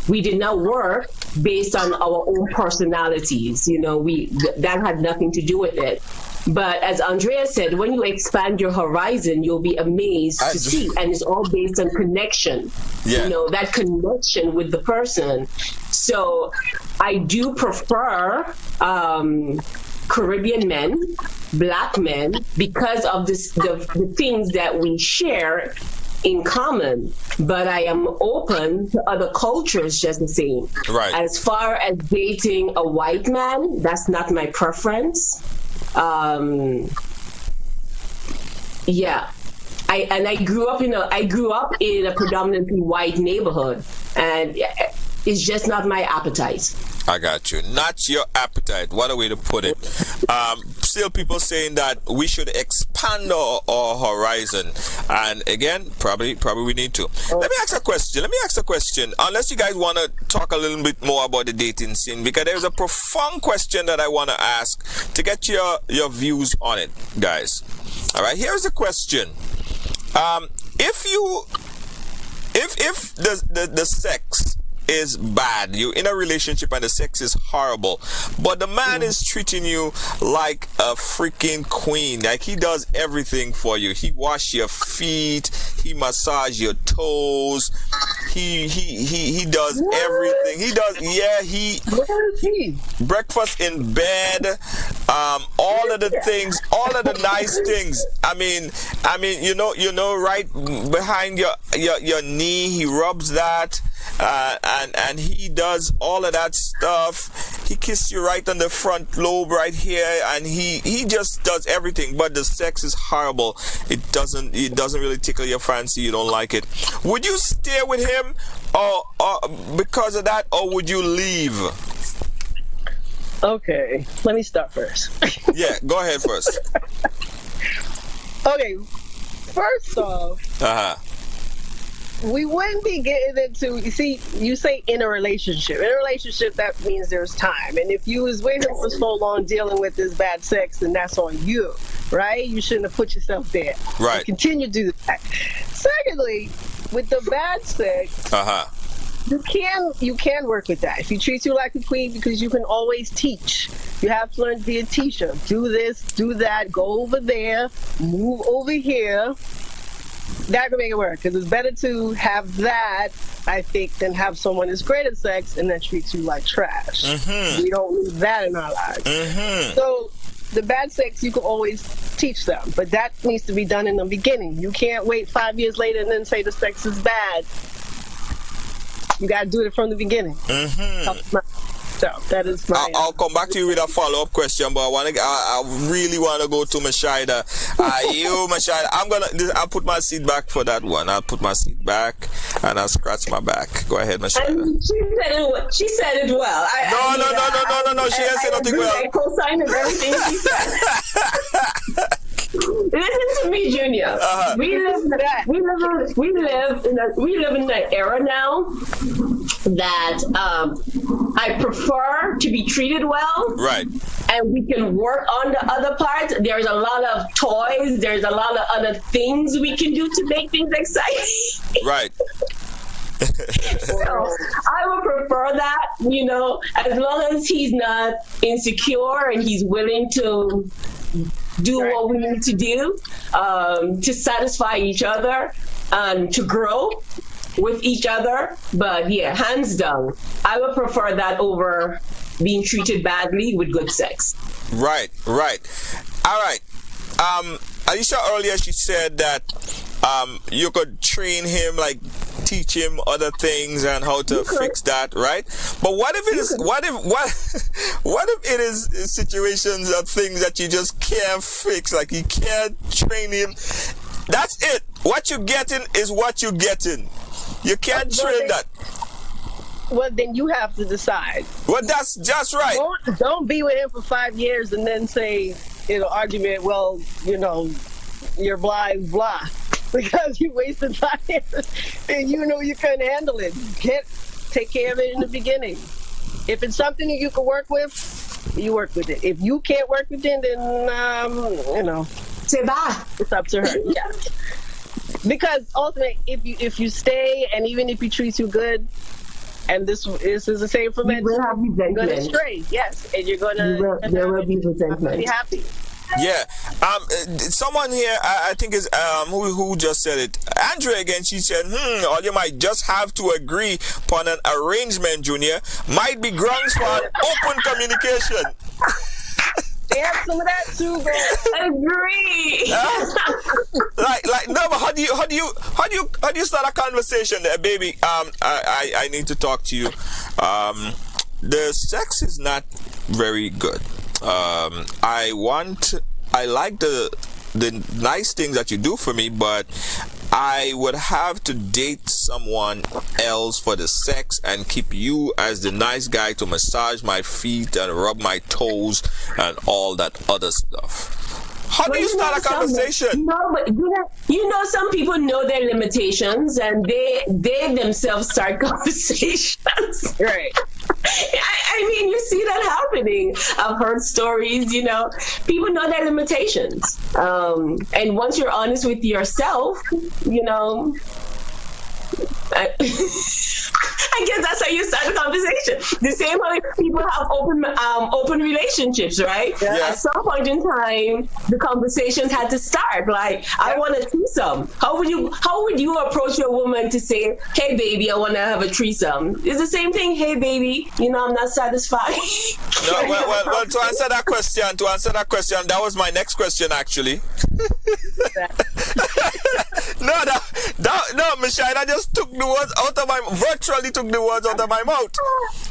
We did not work based on our own personalities. That had nothing to do with it. But as Andrea said, when you expand your horizon, you'll be amazed to see. And it's all based on connection. Yeah. That connection with the person. So I do prefer Caribbean men, black men, because of the things that we share in common, but I am open to other cultures just the same. Right. As far as dating a white man, that's not my preference. I grew up in a predominantly white neighborhood, and it's just not my appetite. I got you. Not your appetite. What a way to put it. Still people saying that we should expand our horizon. And again, probably we need to. Let me ask a question. Unless you guys want to talk a little bit more about the dating scene, because there's a profound question that I want to ask to get your views on it, guys. All right, here's the question. If the sex is bad, you're in a relationship and the sex is horrible, but the man is treating you like a freaking queen, like he does everything for you. He wash your feet, he massage your toes, he does everything. He does breakfast in bed, all of the things, all of the nice things. I mean, right behind your knee, he rubs that. And he does all of that stuff. He kisses you right on the front lobe right here, and he just does everything. But the sex is horrible. It doesn't really tickle your fancy. You don't like it. Would you stay with him, or because of that, or would you leave? Okay, let me start first. Yeah, go ahead first. Okay, first off. We wouldn't be getting into, you say in a relationship. In a relationship, that means there's time. And if you was with him for so long dealing with this bad sex, then that's on you, right? You shouldn't have put yourself there. Right. So continue to do that. Secondly, with the bad sex, you can work with that. If he treats you like a queen, because you can always teach. You have to learn to be a teacher. Do this, do that, go over there, move over here. That can make it work, because it's better to have that, I think, than have someone that's great at sex and then treats you like trash. We don't need that in our lives. So the bad sex, you can always teach them, but that needs to be done in the beginning. You can't wait 5 years later and then say the sex is bad. You got to do it from the beginning. So that is my. I'll come back to you with a follow-up question, but I really want to go to Mashida. Mashida, I'll put my seat back for that one. I'll put my seat back and I'll scratch my back. Go ahead, Mashida. She said it well. No. She hasn't said nothing well. I co-signed everything she said. Listen to me, Junior. We live in an era now that I prefer to be treated well. Right. And we can work on the other parts. There's a lot of toys. There's a lot of other things we can do to make things exciting. Right. I would prefer that, as long as he's not insecure and he's willing to do what we need to do to satisfy each other and to grow with each other. But yeah, hands down, I would prefer that over being treated badly with good sex. Right. All right. Alicia earlier, she said that you could train him, like teach him other things and how to fix that, right? But what if it is what if it is situations or things that you just can't fix, like you can't train him? That's it. What you're getting is what you're getting. You can't train that. Well, then you have to decide. Well, that's just right. Don't be with him for 5 years and then say, argument, well, you're blah, blah. Because you wasted 5 years and you couldn't handle it. You can't take care of it in the beginning. If it's something that you can work with, you work with it. If you can't work with it, then, say bye. It's up to her. Yeah. Because ultimately, if you stay and even if he treats you good, and this is the same for men, you're going to stray, yes, and you're going to there will be resentment. Be happy. Yeah. Someone here, I think is who just said it. Andrea again. She said, or you might just have to agree upon an arrangement, Junior. Might be grounds for an open communication. They have some of that too, bro. Agree. Like no, but how do you start a conversation there, baby? I need to talk to you. The sex is not very good. I like the nice things that you do for me, but I would have to date someone else for the sex and keep you as the nice guy to massage my feet and rub my toes and all that other stuff. How do you start a conversation? No, but some people know their limitations and they themselves start conversations. Right. I mean, you see that happening. I've heard stories, people know their limitations. And once you're honest with yourself, I guess that's how you start a conversation. The same way people have open relationships, right? Yeah. At some point in time, the conversations had to start. Like, I want a threesome. How would you approach your woman to say, "Hey, baby, I want to have a threesome"? It's the same thing. "Hey, baby, I'm not satisfied." No, well, to answer that question, that was my next question actually. No, Michelle, I just took the words out of virtually took the words out of my mouth.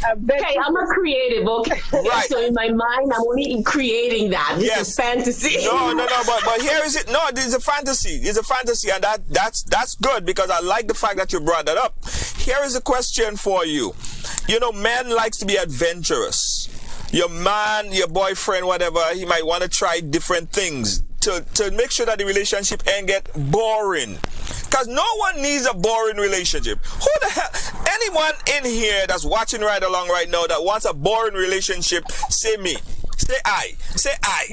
Okay, I'm a creative, okay? Right. So in my mind, I'm only creating that. This is fantasy. No, but here is it. No, this is a fantasy. It's a fantasy, and that's good because I like the fact that you brought that up. Here is a question for you. Men likes to be adventurous. Your man, your boyfriend, whatever, he might want to try different things to make sure that the relationship ain't get boring. Because no one needs a boring relationship. Who the hell? Anyone in here that's watching right along right now that wants a boring relationship, say me. Say I. Say I.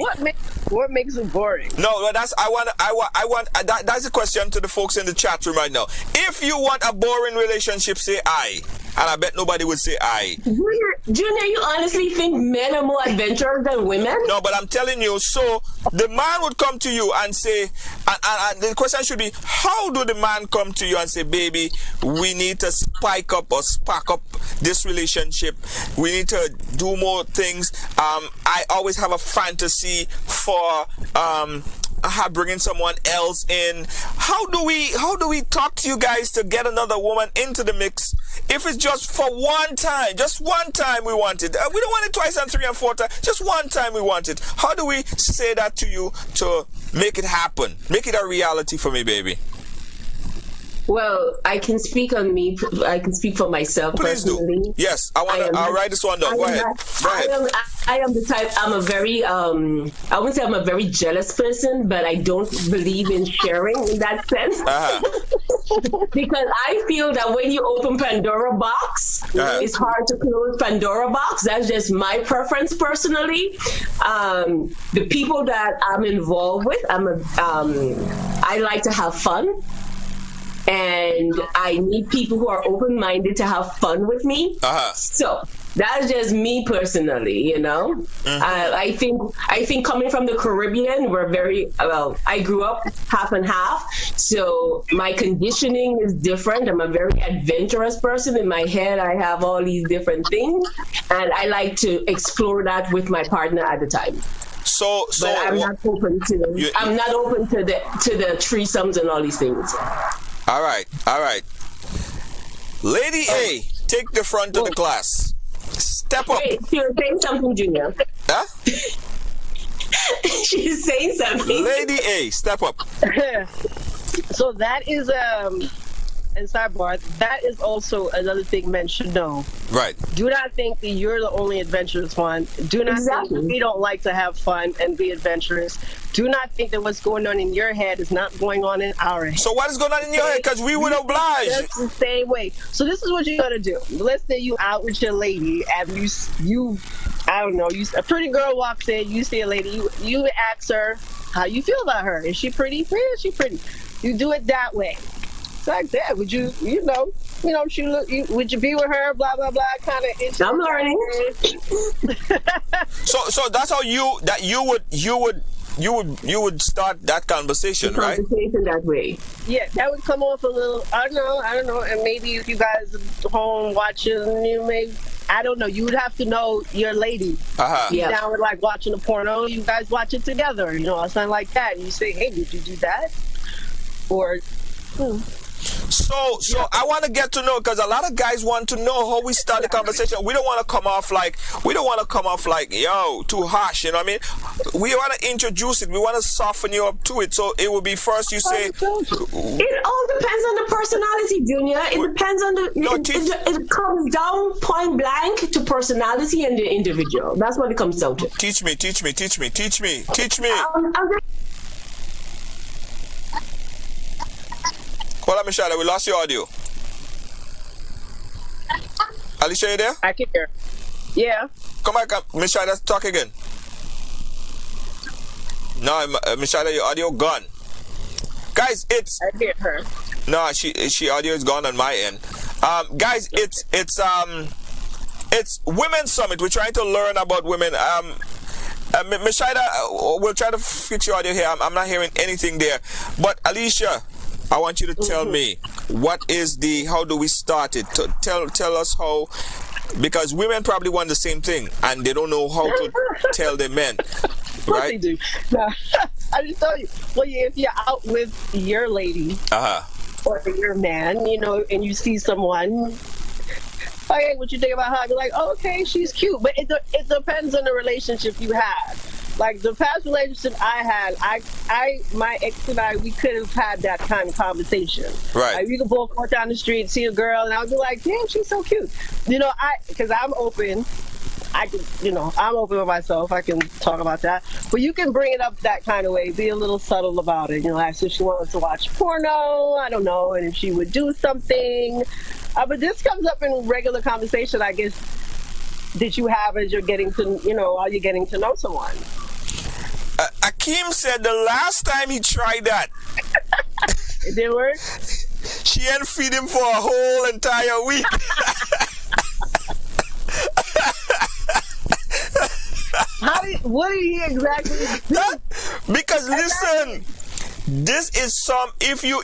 What makes it boring? No, that's that's a question to the folks in the chat room right now. If you want a boring relationship, say I. And I bet nobody would say I. Junior, you honestly think men are more adventurous than women? No, but I'm telling you, so the man would come to you and say, and the question should be, how do the man come to you and say, "Baby, we need to spike up or spark up this relationship. We need to do more things. I always have a fantasy for bringing someone else in." How do we talk to you guys to get another woman into the mix? If it's just for one time we want it. We don't want it twice and 3 and 4 times. Just one time we want it. How do we say that to you to make it happen? Make it a reality for me, baby. Well, I can speak on me. I can speak for myself. Please personally. do. Yes, I'll write this one down. Go ahead. I am the type. I'm a very. I wouldn't say I'm a very jealous person, but I don't believe in sharing in that sense. Because I feel that when you open Pandora box, it's hard to close Pandora box. That's just my preference personally. The people that I'm involved with, I like to have fun. and I need people who are open-minded to have fun with me. So that's just me personally, you know. I think coming from the Caribbean, we're very well. I grew up half and half, so my conditioning is different. I'm a very adventurous person. In my head, I have all these different things, and I like to explore that with my partner at the time. But I'm not open to the threesomes and all these things. All right. Lady A, take the front of the class. Step up. Wait, you're saying something, Junior. Huh? She's saying something. Lady A, step up. So that is and sidebar, that is also another thing men should know. Right. Do not think that you're the only adventurous one. Do not think that we don't like to have fun and be adventurous. Do not think that what's going on in your head is not going on in our head. So what is going on in your head? Because we would oblige. Just the same way. So this is what you gotta do. Let's say you out with your lady and you I don't know, a pretty girl walks in, you see a lady, you ask her how you feel about her. Is she pretty? Yeah, she pretty. You do it that way. It's like that. Would you, she look. Would you be with her? Blah blah blah. Kind of. I'm learning. So that's how you would start that conversation, right? Conversation that way. Yeah, that would come off a little. I don't know. And maybe if you guys are home watching, I don't know. You would have to know your lady. Yeah. Down with like watching a porno. You guys watch it together, or something like that. And you say, "Hey, did you do that?" Or. So I want to get to know, because a lot of guys want to know how we start the conversation. We don't want to come off like yo, too harsh, you know what I mean? We want to introduce it. We want to soften you up to it. So it will be first you say. It all depends on the personality, Junior. It depends on it comes down point blank to personality and the individual. That's what it comes down to. Teach me. Hold on, Michelle, we lost your audio. Alicia, you there? I can hear. Yeah. Come back up. Michelle, let's talk again. No, Michelle, your audio gone. Guys, I hear her. No, she audio is gone on my end. Guys, it's Women Summit. We're trying to learn about women. Michelle, we'll try to fix your audio here. I'm not hearing anything there. But Alicia, I want you to tell me how do we start it? Tell us how, because women probably want the same thing and they don't know how to tell their men, right? They do. No, I just tell you. Well, if you're out with your lady or your man, and you see someone, hey, what you think about her? You're like, oh, okay, she's cute, but it depends on the relationship you have. Like the past relationship I had, my ex and I, we could have had that kind of conversation. Right. Like, we could both walk down the street, see a girl, and I would be like, damn, she's so cute. Because I'm open. I'm open with myself. I can talk about that. But you can bring it up that kind of way. Be a little subtle about it. Ask if she wants to watch porno. I don't know. And if she would do something. But this comes up in regular conversation, I guess, that you have as you're getting to, while you're getting to know someone. Akeem said the last time he tried that, it didn't work. She didn't feed him for a whole entire week. What did he exactly do? Because listen, this is if you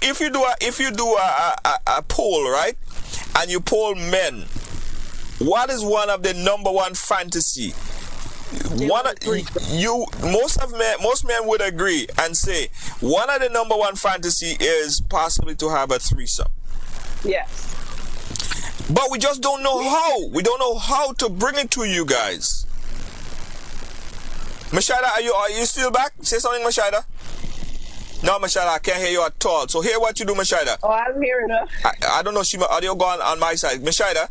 do a poll, right, and you poll men, what is one of the number one fantasy? Most men would agree and say one of the number one fantasy is possibly to have a threesome. Yes. But we just don't know how. We don't know how to bring it to you guys. Mashada, are you still back? Say something, Mashada. No, Mashada, I can't hear you at all. So hear what you do, Mashada. Oh, I'm hearing her. I don't know. She audio gone on my side. Mashada,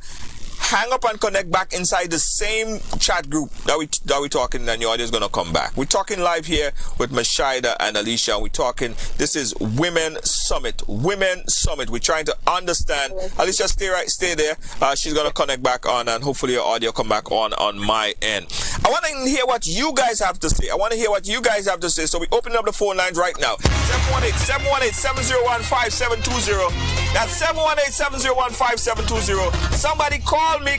hang up and connect back inside the same chat group that we talking, and your audio is gonna come back. We're talking live here with Mashida and Alicia, and we're talking. This is Women Summit. Women Summit. We're trying to understand. Alicia, stay there. She's gonna connect back on, and hopefully your audio come back on my end. I want to hear what you guys have to say. So we open up the phone lines right now. 718-701-5720. That's 718-701-5720. Somebody call me.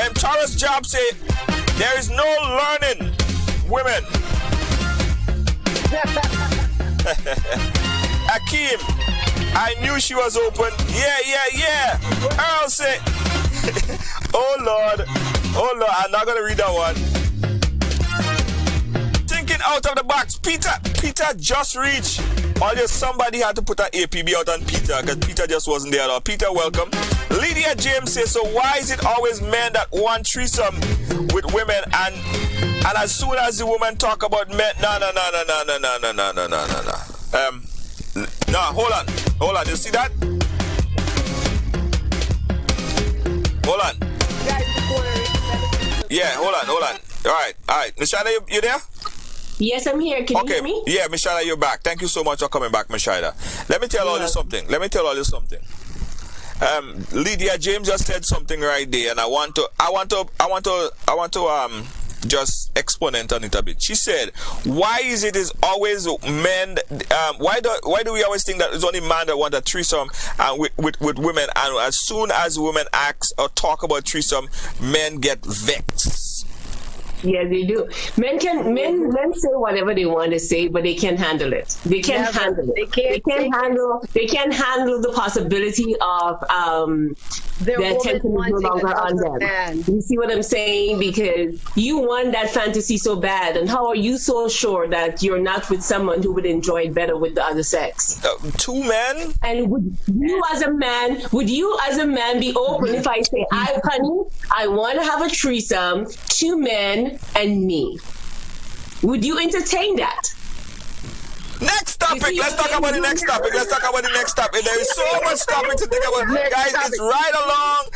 And Taurus Job say, there is no learning, women. Akeem, I knew she was open. Yeah. Earl say, oh Lord, I'm not gonna read that one. Thinking out of the box. Peter just reached. Or just somebody had to put an APB out on Peter because Peter just wasn't there at all. Peter, welcome. Lydia James says, so why is it always men that want threesome with women and as soon as the woman talk about men, no. No, hold on. You see that? Hold on. Yeah, hold on. All right. Mishada, you there? Yes, I'm here. Can you hear me? Yeah, Mishada, you're back. Thank you so much for coming back, Mishada. Let me tell all you something. Lydia James just said something right there, and I want to just exponent on it a bit. She said, why is always men, why do we always think that it's only men that want a threesome with women, and as soon as women ask or talk about threesome, men get vexed? Yeah, they do. Men say whatever they want to say, but they can't handle it. They can't handle it. They can't handle the possibility of their attention is no longer on them. You see what I'm saying? Because you want that fantasy so bad, and how are you so sure that you're not with someone who would enjoy it better with the other sex? Two men? And would you as a man be open if I say, honey, I want to have a threesome, 2 men and me? Would you entertain that? Next topic. Let's talk about the next topic. There is so much topic to think about. Guys, it's right along.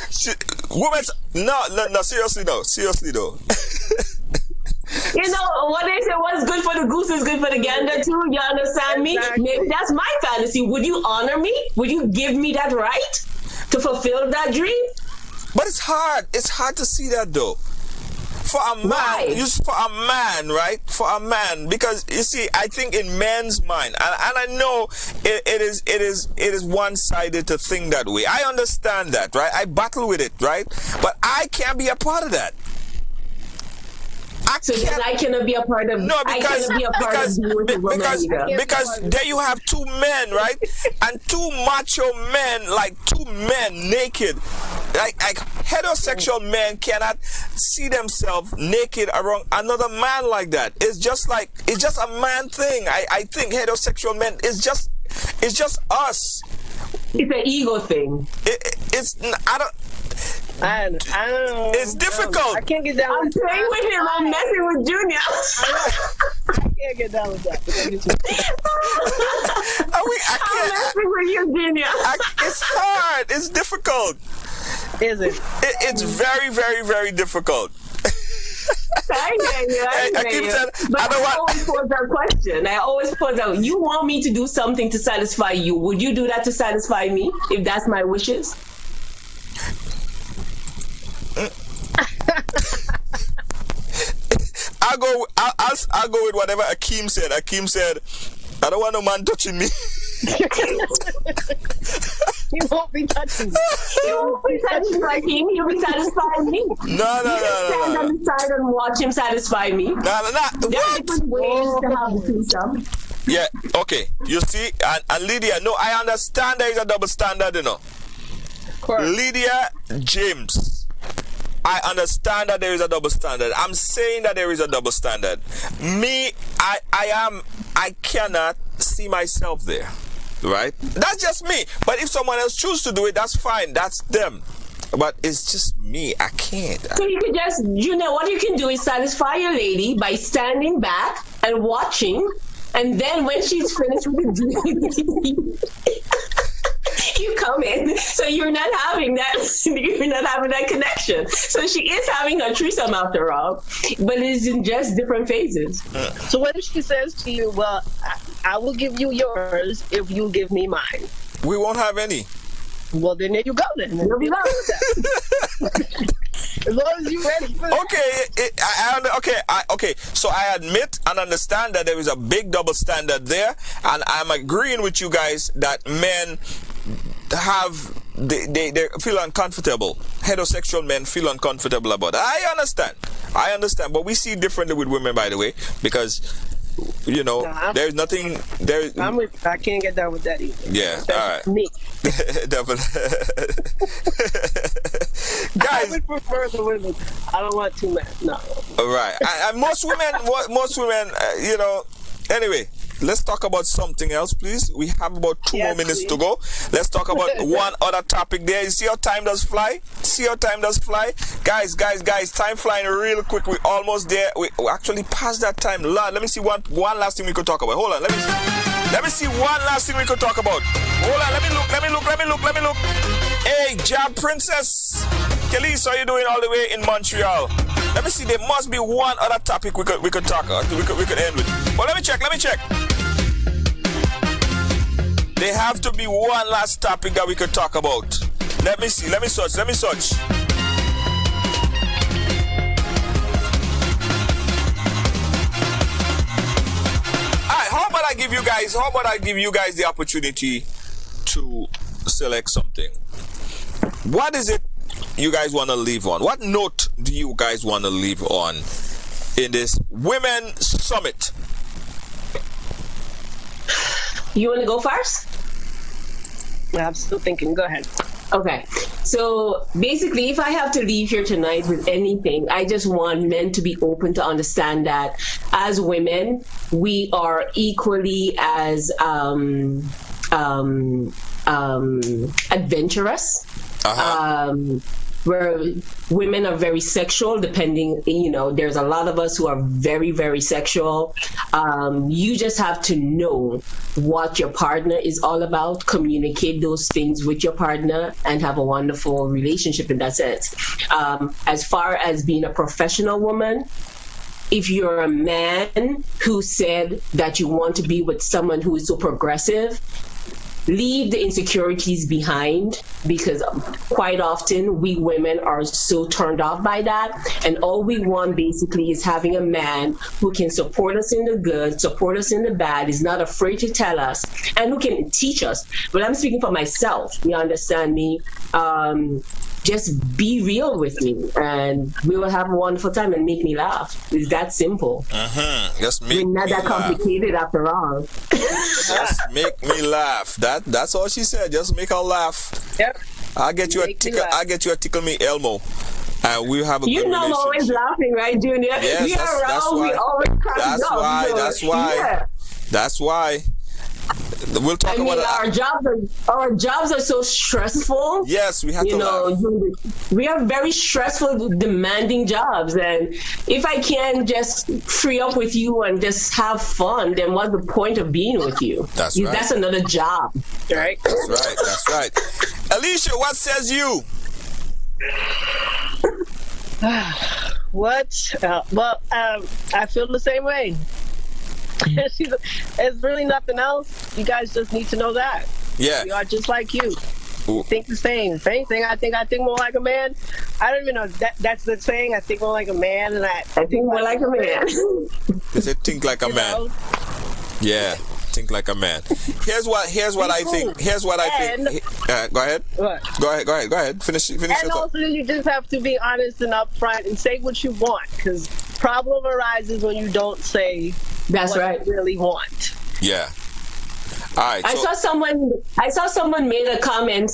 No, seriously though. You know what they say, what's good for the goose is good for the gander too. You understand me? Maybe that's my fantasy. Would you honor me? Would you give me that right to fulfill that dream? But it's hard. It's hard to see that though. For a man, right? For a man, because you see, I think in men's mind, and I know it is one-sided to think that way. I understand that, right? I battle with it, right? But I can't be a part of that. I cannot be a part of. No, because there you have 2 men, right? And 2 macho men, like 2 men naked. Like heterosexual men cannot see themselves naked around another man like that. It's just a man thing. I think heterosexual men is just us. It's an ego thing. I don't know. It's difficult. I can't get down. I'm playing with him. I'm messing with Junior. I can't get down with that. I'm messing with you, Junior. It's hard. It's difficult. Is it? It's very, very, very difficult. I keep saying, but I always pose that question. I always pose out. You want me to do something to satisfy you? Would you do that to satisfy me if that's my wishes? I'll go with whatever Akeem said. Akeem said, I don't want no man touching me. He won't be touching me. He won't be satisfying him. He'll be satisfying me. No. Stand on the side and watch him satisfy me. No. There are different ways to have the threesome. Yeah, okay. You see, and Lydia, no, I understand there is a double standard, you know. Lydia James, I understand that there is a double standard. I'm saying that there is a double standard. Me, I cannot see myself there, right? That's just me. But if someone else chooses to do it, that's fine. That's them. But it's just me. I can't. So you can just, what you can do is satisfy your lady by standing back and watching. And then when she's finished with the dream, you come in. So you're not having that connection. So she is having her threesome after all, but it's in just different phases. So what if she says to you, well, I will give you yours if you give me mine? We won't have any. Well, then there you go. Then There we go. As long as you're ready for that. Okay. So I admit and understand that there is a big double standard there, and I'm agreeing with you guys that men they feel uncomfortable. Heterosexual men feel uncomfortable about it. I understand, but we see differently with women, by the way, because there's nothing there. I can't get down with that either. Yeah, all right. Me. Guys, I would prefer the women. I don't want two men. No. All right. And most women, anyway. Let's talk about something else, please. We have about 2 more minutes to go. Let's talk about one other topic there. You see how time does fly? Guys, time flying real quick. We're almost there. We actually passed that time. Let me see one last thing we could talk about. Hold on. Let me see one last thing we could talk about. Hold on. Let me look. Hey, Jab Princess. Kelly's, how you doing all the way in Montreal? Let me see. There must be one other topic we could talk about. We could end with. Well, let me check. There have to be one last topic that we could talk about. Let me see. Let me search. Alright, how about I give you guys the opportunity to select something? What is it you guys want to leave on? What note do you guys want to leave on in this Women Summit? You want to go first? I'm still thinking. Go ahead. Okay. So basically, if I have to leave here tonight with anything, I just want men to be open to understand that as women, we are equally as adventurous. Where women are very sexual, there's a lot of us who are very, very sexual. You just have to know what your partner is all about, communicate those things with your partner, and have a wonderful relationship in that sense. As far as being a professional woman, if you're a man who said that you want to be with someone who is so progressive, leave the insecurities behind, because quite often we women are so turned off by that, and all we want basically is having a man who can support us in the good, support us in the bad, is not afraid to tell us, and who can teach us. But I'm speaking for myself, you understand me? Just be real with me, and we will have a wonderful time and make me laugh. It's that simple. Just make We're not that complicated after all. Just make me laugh. That's all she said. Just make her laugh. Yep. I'll get you a tickle me Elmo. And we'll have a good relationship. I'm always laughing, right, Junior? Yes, we are around, we always crack up. That's why. We'll talk about it. Our jobs are so stressful. Yes, we have to laugh. We are very stressful, demanding jobs, and if I can just free up with you and just have fun, then what's the point of being with you? That's right. That's another job, right? That's right. Alicia, what says you? What? I feel the same way. It's really nothing else. You guys just need to know that. Yeah. We are just like you. Ooh. Think the same. If anything, I think more like a man. I don't even know if that's the saying. I think more like a man, and I think more like a man. They say think like a man. Yeah. Think like a man. Here's what I think. Go ahead. What? Go ahead. Finish. And your thought. also, you just have to be honest and upfront and say what you want, because problem arises when you don't say what you really want. Yeah. All right. I saw someone made a comment.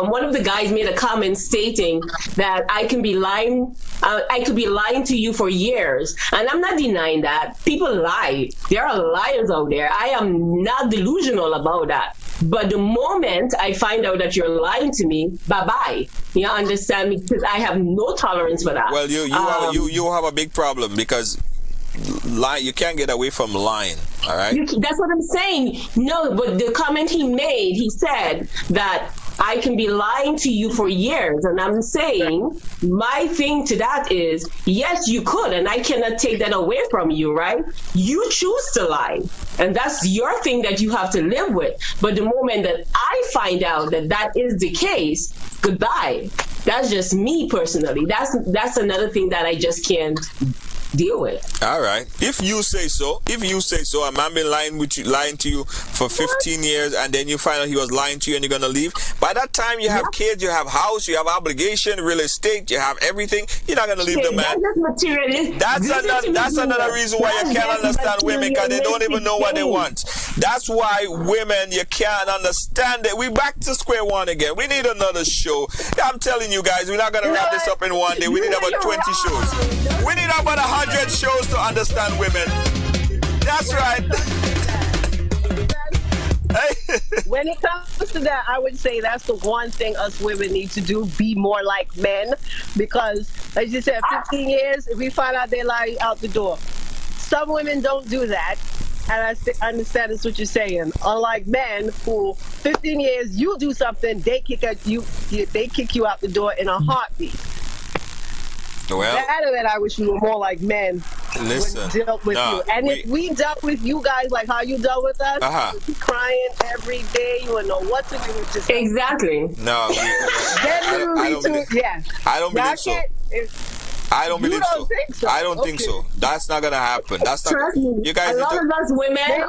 One of the guys made a comment stating that I could be lying to you for years, and I'm not denying that. People lie. There are liars out there. I am not delusional about that. But the moment I find out that you're lying to me, bye-bye. You understand me? Because I have no tolerance for that. Well, you have a big problem, because you can't get away from lying. All right. That's what I'm saying. No, but the comment he made, he said that I can be lying to you for years. And I'm saying my thing to that is, yes, you could, and I cannot take that away from you, right? You choose to lie. And that's your thing that you have to live with. But the moment that I find out that that is the case, goodbye. That's just me personally. That's another thing that I just can't deal with. All right. If you say so, a man been lying to you for 15 years, and then you find out he was lying to you and you're gonna leave. By that time you have kids, you have house, you have obligation, real estate, you have everything. You're not gonna leave the man. That's another reason why you can't understand women, because they don't even know what they want. That's why women, you can't understand it. We back to square one again. We need another show. I'm telling you guys, we're not gonna wrap this up in one day. We need about 20 shows. We need about 100 shows to understand women. That's right. When it comes to that, I would say that's the one thing us women need to do, be more like men. Because, as you said, 15 years, if we find out they lie, out the door. Some women don't do that. And I understand that's what you're saying. Unlike men who, 15 years, you do something, they kick you out the door in a heartbeat. Well, that I wish we were more like men. Listen, dealt with you. And if we dealt with you guys like how you dealt with us, you'd be crying every day. You wouldn't know what to do with yourself. Exactly. No, I don't believe so. I don't believe so. I don't think so. That's not gonna happen. That's not. You guys. A lot of us women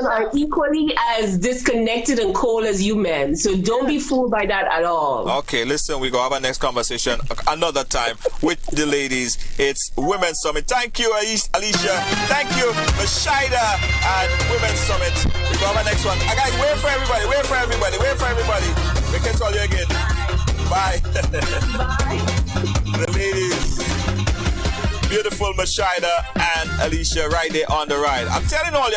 are equally as disconnected and cold as you men. So don't be fooled by that at all. Okay, listen. We go have our next conversation another time with the ladies. It's Women's Summit. Thank you, Alicia. Thank you, Mashida, and Women's Summit. We go have our next one. Guys, wait for everybody. We can call you again. Bye. Bye. The ladies, beautiful Mashida and Alicia, right there on the ride. I'm telling all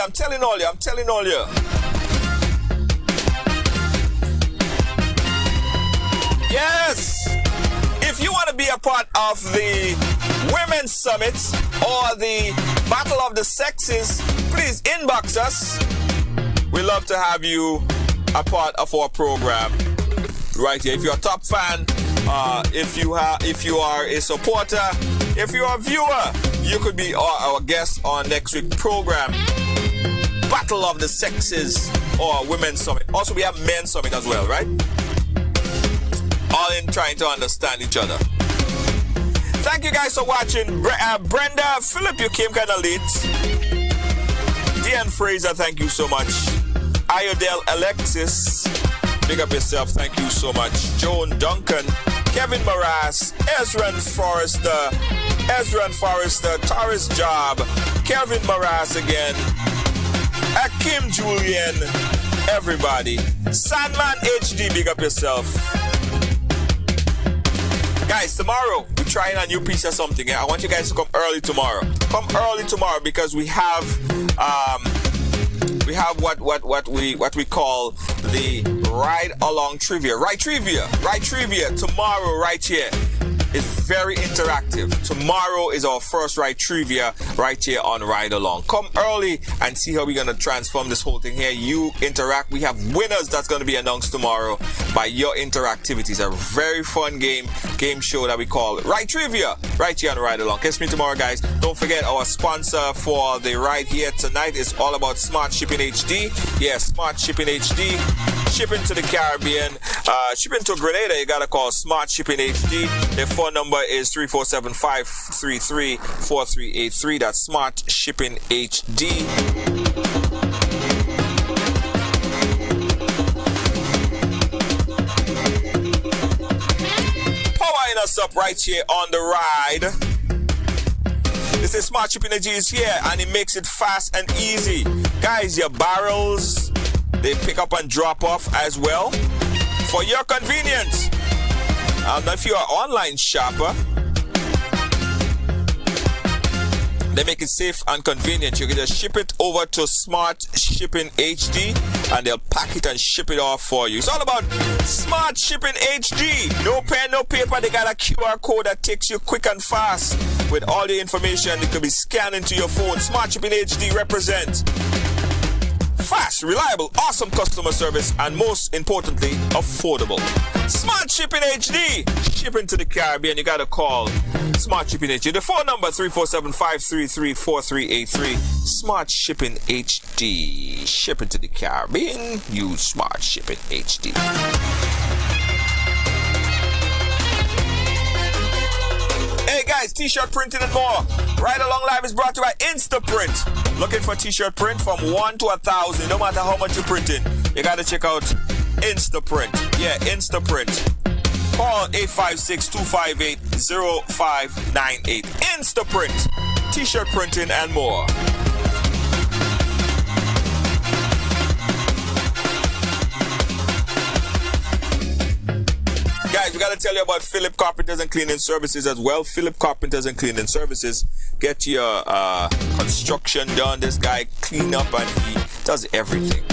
you. Yes! If you want to be a part of the Women's Summit or the Battle of the Sexes, please inbox us. We love to have you a part of our program right here. If you're a top fan, if you are a supporter, if you are a viewer, you could be our guest on next week's program. Battle of the Sexes or Women's Summit. Also, we have Men's Summit as well, right? All in trying to understand each other. Thank you guys for watching. Brenda, Philip, you came kind of late. Deanne Fraser, thank you so much. Iodel Alexis, big up yourself, thank you so much. Joan Duncan, Kevin Morass, Ezra Forrester, Taurus Job, Kevin Morass again, Akim Julian, everybody. Sandman HD, big up yourself. Guys, tomorrow we're trying a new piece of something. I want you guys to come early tomorrow. Come early tomorrow because we have what we call the Ride Along Trivia. Ride Trivia tomorrow right here. It's very interactive. Tomorrow is our first Ride Trivia right here on Ride Along. Come early and see how we're going to transform this whole thing here. You interact. We have winners that's going to be announced tomorrow by your interactivity. It's a very fun game show that we call Ride Trivia right here on Ride Along. Catch me tomorrow, guys. Don't forget our sponsor for the ride here tonight is all about Smart Shipping HD. Yes, Smart Shipping HD. Shipping to the Caribbean, shipping to Grenada, you gotta call Smart Shipping HD. Their phone number is 347-533-4383. That's Smart Shipping HD. Powering us up right here on the ride. This is Smart Shipping HD is here, and it makes it fast and easy. Guys, your barrels, they pick up and drop off as well for your convenience. And if you're an online shopper, they make it safe and convenient. You can just ship it over to Smart Shipping HD and they'll pack it and ship it off for you. It's all about Smart Shipping HD. No pen, no paper. They got a QR code that takes you quick and fast with all the information. It can be scanned into your phone. Smart Shipping HD represents Fast, reliable, awesome customer service, and most importantly, affordable. Smart Shipping HD. Shipping to the Caribbean, you gotta call Smart Shipping HD. The phone number 347-533-4383. Smart Shipping HD. Shipping to the Caribbean. Use Smart Shipping HD. Hey guys, t-shirt printing and more. Ride Along Live is brought to you by Instaprint. Looking for t-shirt print from 1 to 1,000. No matter how much you're printing, you gotta check out Instaprint. Yeah, Instaprint. Call 856-258-0598. Instaprint. T-shirt printing and more. Guys, we got to tell you about Philip Carpenters and Cleaning Services as well. Philip Carpenters and Cleaning Services. Get your construction done. This guy clean up and he does everything.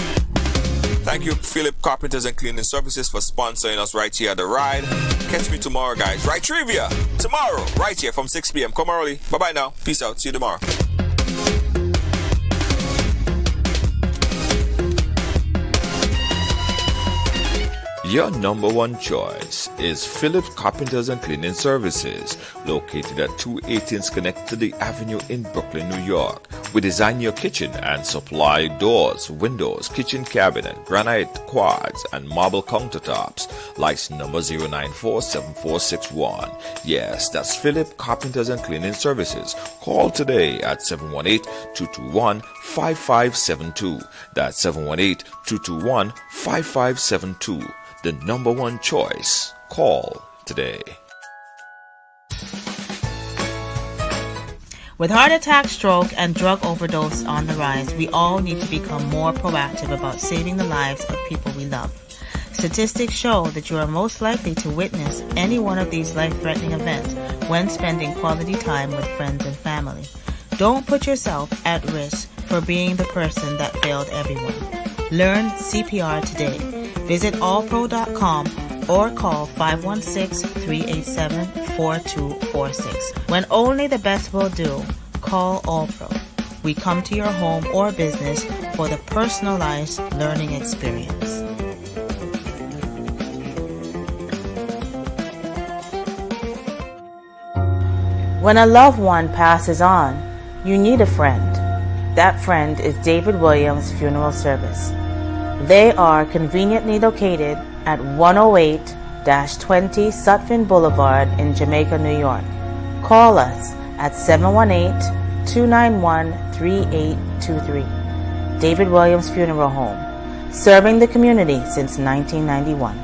Thank you, Philip Carpenters and Cleaning Services, for sponsoring us right here at The Ride. Catch me tomorrow, guys. Ride Trivia tomorrow, right here from 6 p.m. Come early. Bye-bye now. Peace out. See you tomorrow. Your number one choice is Philip Carpenters and Cleaning Services, located at 218 Schenectady Avenue in Brooklyn, New York. We design your kitchen and supply doors, windows, kitchen cabinet, granite quads, and marble countertops. License number 0947461. Yes, that's Philip Carpenters and Cleaning Services. Call today at 718-221-5572. That's 718-221-5572. The number one choice. Call today. With heart attack, stroke, and drug overdose on the rise, we all need to become more proactive about saving the lives of people we love. Statistics show that you are most likely to witness any one of these life-threatening events when spending quality time with friends and family. Don't put yourself at risk for being the person that failed everyone. Learn CPR today. Visit allpro.com or call 516-387-4246. When only the best will do, call Allpro. We come to your home or business for the personalized learning experience. When a loved one passes on, you need a friend. That friend is David Williams Funeral Service. They are conveniently located at 108-20 Sutphin Boulevard in Jamaica, New York. Call us at 718-291-3823. David Williams Funeral Home, serving the community since 1991.